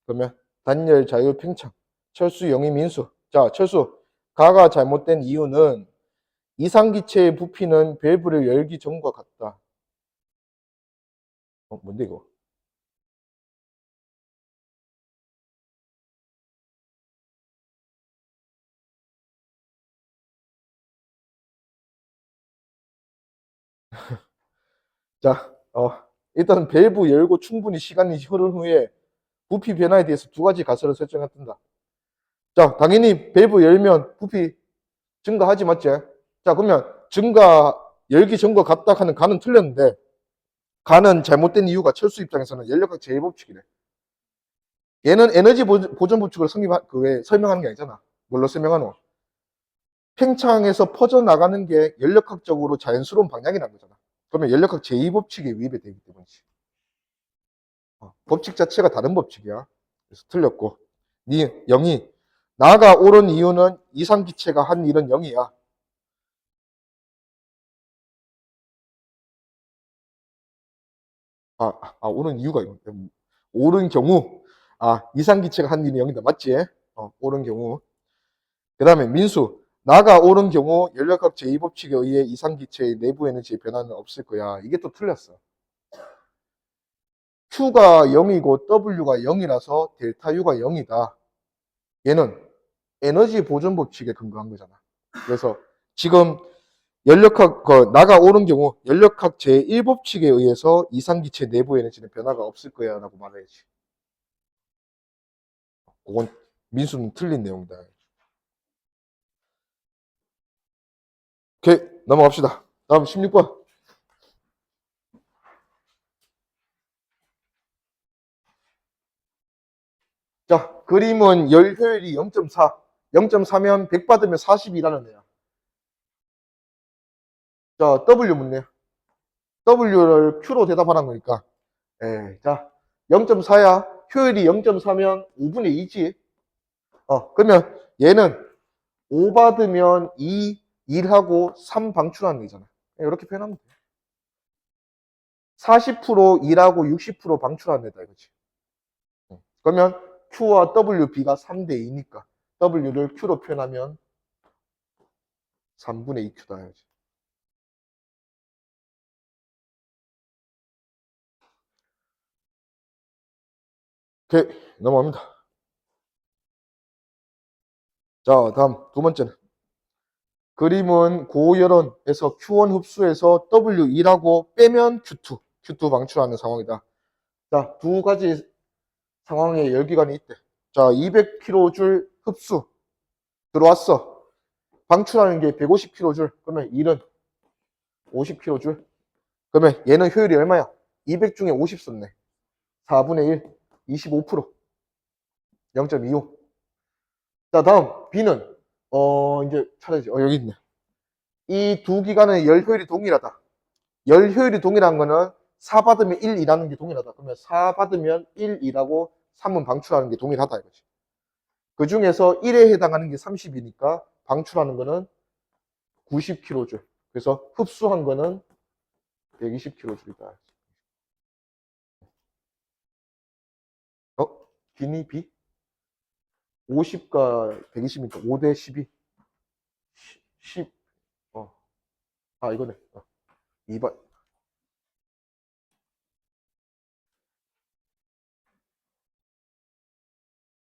그러면 단열 자유 팽창. 철수 영희 민수. 자, 철수. 가가 잘못된 이유는 이상기체의 부피는 밸브를 열기 전과 같다. 뭔데 이거? 자, 일단 밸브 열고 충분히 시간이 흐른 후에 부피 변화에 대해서 두 가지 가설을 설정해 둔다. 자, 당연히 밸브 열면 부피 증가하지 맞지? 자, 그러면 열기 전과 같다 하는 가는 틀렸는데 가는 잘못된 이유가 철수 입장에서는 연력학 제1법칙이래. 얘는 에너지 보존 법칙을 설명하는 게 아니잖아. 뭘로 설명하노? 팽창에서 퍼져나가는 게 연력학적으로 자연스러운 방향이라는 거잖아. 그러면 연력학 제2법칙에 위배되기 때문이지. 법칙 자체가 다른 법칙이야. 그래서 틀렸고. 영이 나가 옳은 이유는 이상기체가 한 일은 0이야. 옳은 이유가 옳은 경우 이상기체가 한 일은 0이다. 맞지? 옳은 경우. 그 다음에 민수 나가 옳은 경우 연력학 제2법칙에 의해 이상기체의 내부 에너지의 변화는 없을 거야. 이게 또 틀렸어. Q가 0이고 W가 0이라서 델타 U가 0이다. 얘는 에너지 보존 법칙에 근거한 거잖아. 그래서 지금 나가 옳은 경우 연력학 제1법칙에 의해서 이상기체 내부 에너지는 변화가 없을 거야 라고 말해야지. 그건 민수는 틀린 내용이다. 오케이, 넘어갑시다. 다음 16번. 자, 그림은 열 효율이 0.4. 0.4면 100 받으면 40이라는 애야. 자, W 묻네요. W를 Q로 대답하라는 거니까. 자, 0.4야. 효율이 0.4면 5분의 2지. 그러면 얘는 5 받으면 2, 1하고 3 방출하는 거잖아. 이렇게 표현하면 돼. 40% 일하고 60% 방출하는 애다 이거지. 그러면 Q와 WB가 3대 2니까 W를 Q로 표현하면 3분의 2Q다 이거지. 오케이, 넘어갑니다. 자, 다음 두 번째는 그림은 고열원에서 Q1 흡수해서 W2라고 빼면 Q2 방출하는 상황이다. 자, 두 가지 상황에 열기관이 있대. 자, 200kJ 흡수 들어왔어. 방출하는 게 150kJ. 그러면 1은 50kJ. 그러면 얘는 효율이 얼마야? 200 중에 50 썼네. 4분의 1, 25%. 0.25. 자, 다음 B는 이제 찾아야지. 여기 있네. 이 두 기관의 열 효율이 동일하다. 열 효율이 동일한 거는 4 받으면 1, 2라는 게 동일하다. 그러면 4 받으면 1, 2라고 3은 방출하는 게 동일하다 이거지. 그 중에서 1에 해당하는 게 30이니까 방출하는 거는 90kJ. 그래서 흡수한 거는 120kJ이다. 기니 B? 50과 120이니까 5대 12. 10, 이거네. 2번.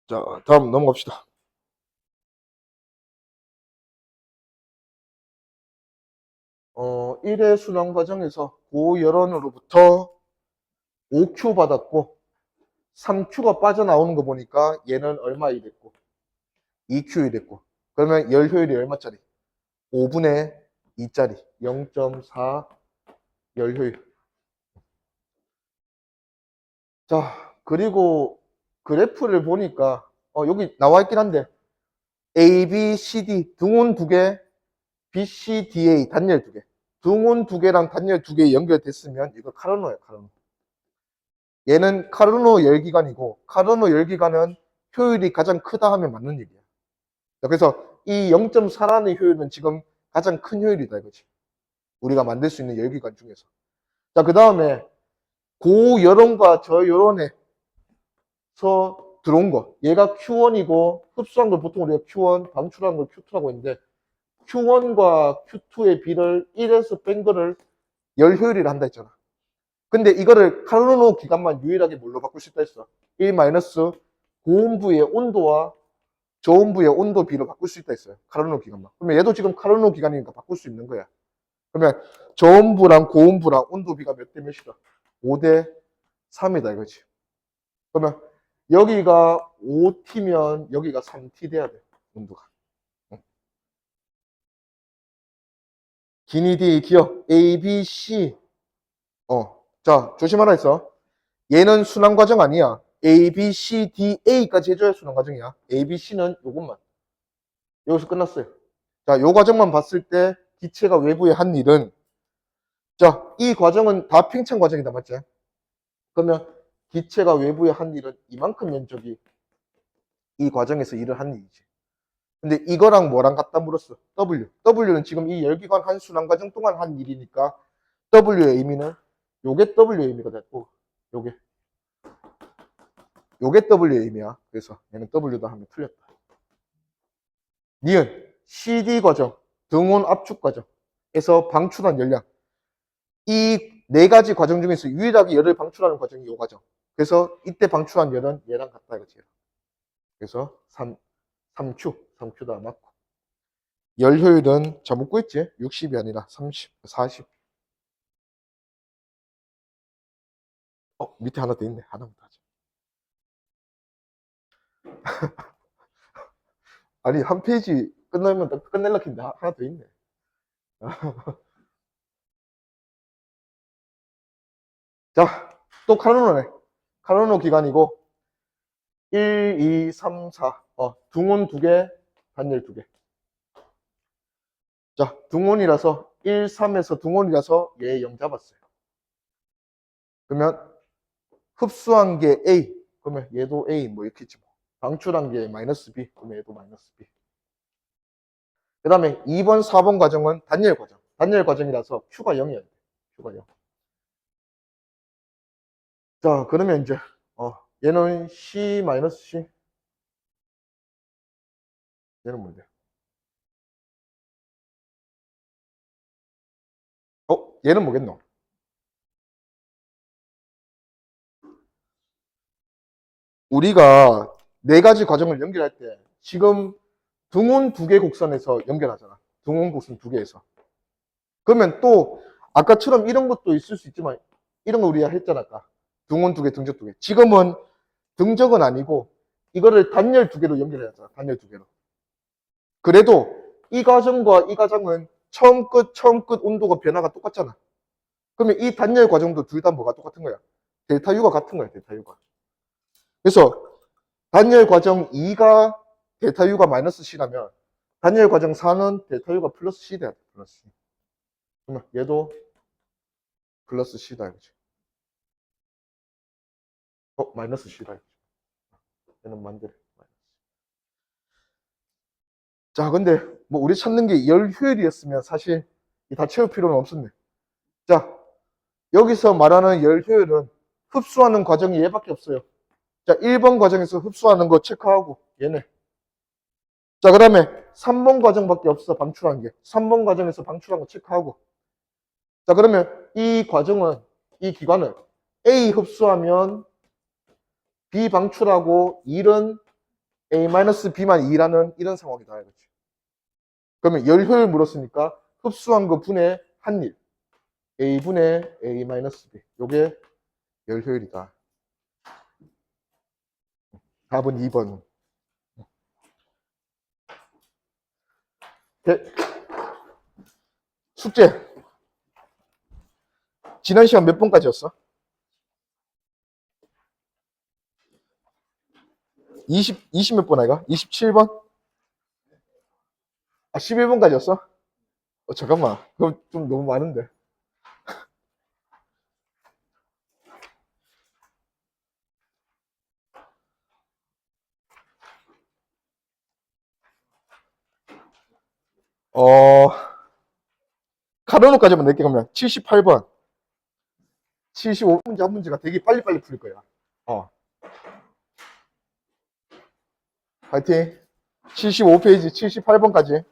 자, 다음 넘어갑시다. 1회 순환 과정에서 고열원으로부터 5Q 받았고 3Q가 빠져나오는 거 보니까 얘는 얼마이 됐고 2Q이 됐고 그러면 열 효율이 얼마짜리? 5분의 2짜리 0.4 열 효율. 자, 그리고 그래프를 보니까 여기 나와 있긴 한데 A, B, C, D 등온 2개, B, C, D, A 단열 2개. 등온 2개랑 단열 2개 연결됐으면 이거 카르노예요, 카르노. 얘는 카르노 열기관이고 카르노 열기관은 효율이 가장 크다 하면 맞는 얘기야. 그래서 이 0.4라는 효율은 지금 가장 큰 효율이다 이거지. 우리가 만들 수 있는 열기관 중에서. 자, 그 다음에 고열원과 저열원에서 들어온 거. 얘가 Q1이고 흡수한 걸 보통 우리가 Q1, 방출한 걸 Q2라고 했는데 Q1과 Q2의 비를 1에서 뺀 거를 열 효율이라 한다 했잖아. 근데 이거를 카르노 기간만 유일하게 뭘로 바꿀 수 있다 했어? 1 마이너스 고온부의 온도와 저온부의 온도 비로 바꿀 수 있다 했어요. 카르노 기간만. 그러면 얘도 지금 카르노 기간이니까 바꿀 수 있는 거야. 그러면 저온부랑 고온부랑 온도 비가 몇 대 몇이다? 5대 3이다 이거지. 그러면 여기가 5T면 여기가 3T 돼야 돼. 온도가. 기니디 기억 A, B, C. 자, 조심하라 했어. 얘는 순환 과정 아니야. A, B, C, D, A까지 해줘야 순환 과정이야. A, B, C는 요것만. 여기서 끝났어요. 자, 요 과정만 봤을 때 기체가 외부에 한 일은 자, 이 과정은 다 팽창 과정이다, 맞지? 그러면 기체가 외부에 한 일은 이만큼 면적이 이 과정에서 일을 한 일이지. 근데 이거랑 뭐랑 같다 물었어? W. W는 지금 이 열기관 한 순환 과정 동안 한 일이니까 W의 의미는 요게 W의 의미가 됐고 요게 W의 의미야. 그래서 얘는 W다 하면 틀렸다. 니은 CD 과정, 등온 압축 과정에서 방출한 열량. 이 네 가지 과정 중에서 유일하게 열을 방출하는 과정이 이 과정. 그래서 이때 방출한 열은 얘랑 같다 이거지. 그래서 3Q다 맞고. 열 효율은 잘 묻고 있지? 60이 아니라 30, 40. 밑에 하나 더 있네. 하나만 더 하자. 아니, 한 페이지 끝나면 끝낼라 했는데 하나 더 있네. 자, 또 카르노네. 카르노 기간이고 1, 2, 3, 4. 등온 2개, 단열 2개. 자, 등온이라서 1, 3에서 등온이라서 얘 0 잡았어요. 그러면 흡수한 게 A. 그러면 얘도 A 뭐 이렇게 있지 뭐. 방출한 게 마이너스 B. 그러면 얘도 마이너스 B. 그 다음에 2번, 4번 과정은 단열 과정. 단열 과정이라서 Q가 0이어야 돼. Q가 0. 자, 그러면 이제 얘는 C 마이너스 C. 얘는 뭔데? 얘는 뭐겠노? 우리가 네 가지 과정을 연결할 때 지금 등온 2개 곡선에서 연결하잖아. 등온 곡선 2개에서. 그러면 또 아까처럼 이런 것도 있을 수 있지만 이런 거 우리가 했잖아. 아까. 등온 2개, 등적 2개. 지금은 등적은 아니고 이거를 단열 2개로 연결해야 하잖아. 단열 2개로. 그래도 이 과정과 이 과정은 처음 끝 온도가 변화가 똑같잖아. 그러면 이 단열 과정도 둘 다 뭐가 똑같은 거야? 델타 U가 같은 거야, 델타 U가. 그래서 단열 과정 2가 델타 U가 마이너스 C라면 단열 과정 4는 델타 U가 플러스 C 돼야 돼, 플러스 C. 그러면 얘도 플러스 C다, 이거지. 마이너스 C다. 얘는 만들. 자, 근데 뭐 우리 찾는 게 열 효율이었으면 사실 다 채울 필요는 없었네. 자, 여기서 말하는 열 효율은 흡수하는 과정이 얘밖에 없어요. 자, 1번 과정에서 흡수하는 거 체크하고 얘네. 자, 그 다음에 3번 과정밖에 없어. 방출한 게. 3번 과정에서 방출한 거 체크하고. 자, 그러면 이 과정은, 이 기관은 A 흡수하면 B 방출하고 1은 A-B만 2라는 이런 상황이다. 이거지. 그러면 열 효율 물었으니까 흡수한 거 분의 한 일. A분의 A-B. 요게 열 효율이다. 답은 2번. 숙제. 지난 시간 몇 번까지였어? 20 몇 번 아이가? 27번? 아, 11번까지였어? 잠깐만. 그럼 좀 너무 많은데. 가로로까지만 낼게. 그러면 78번. 75문제 한 문제가 되게 빨리빨리 풀 거야. 파이팅. 75페이지 78번까지.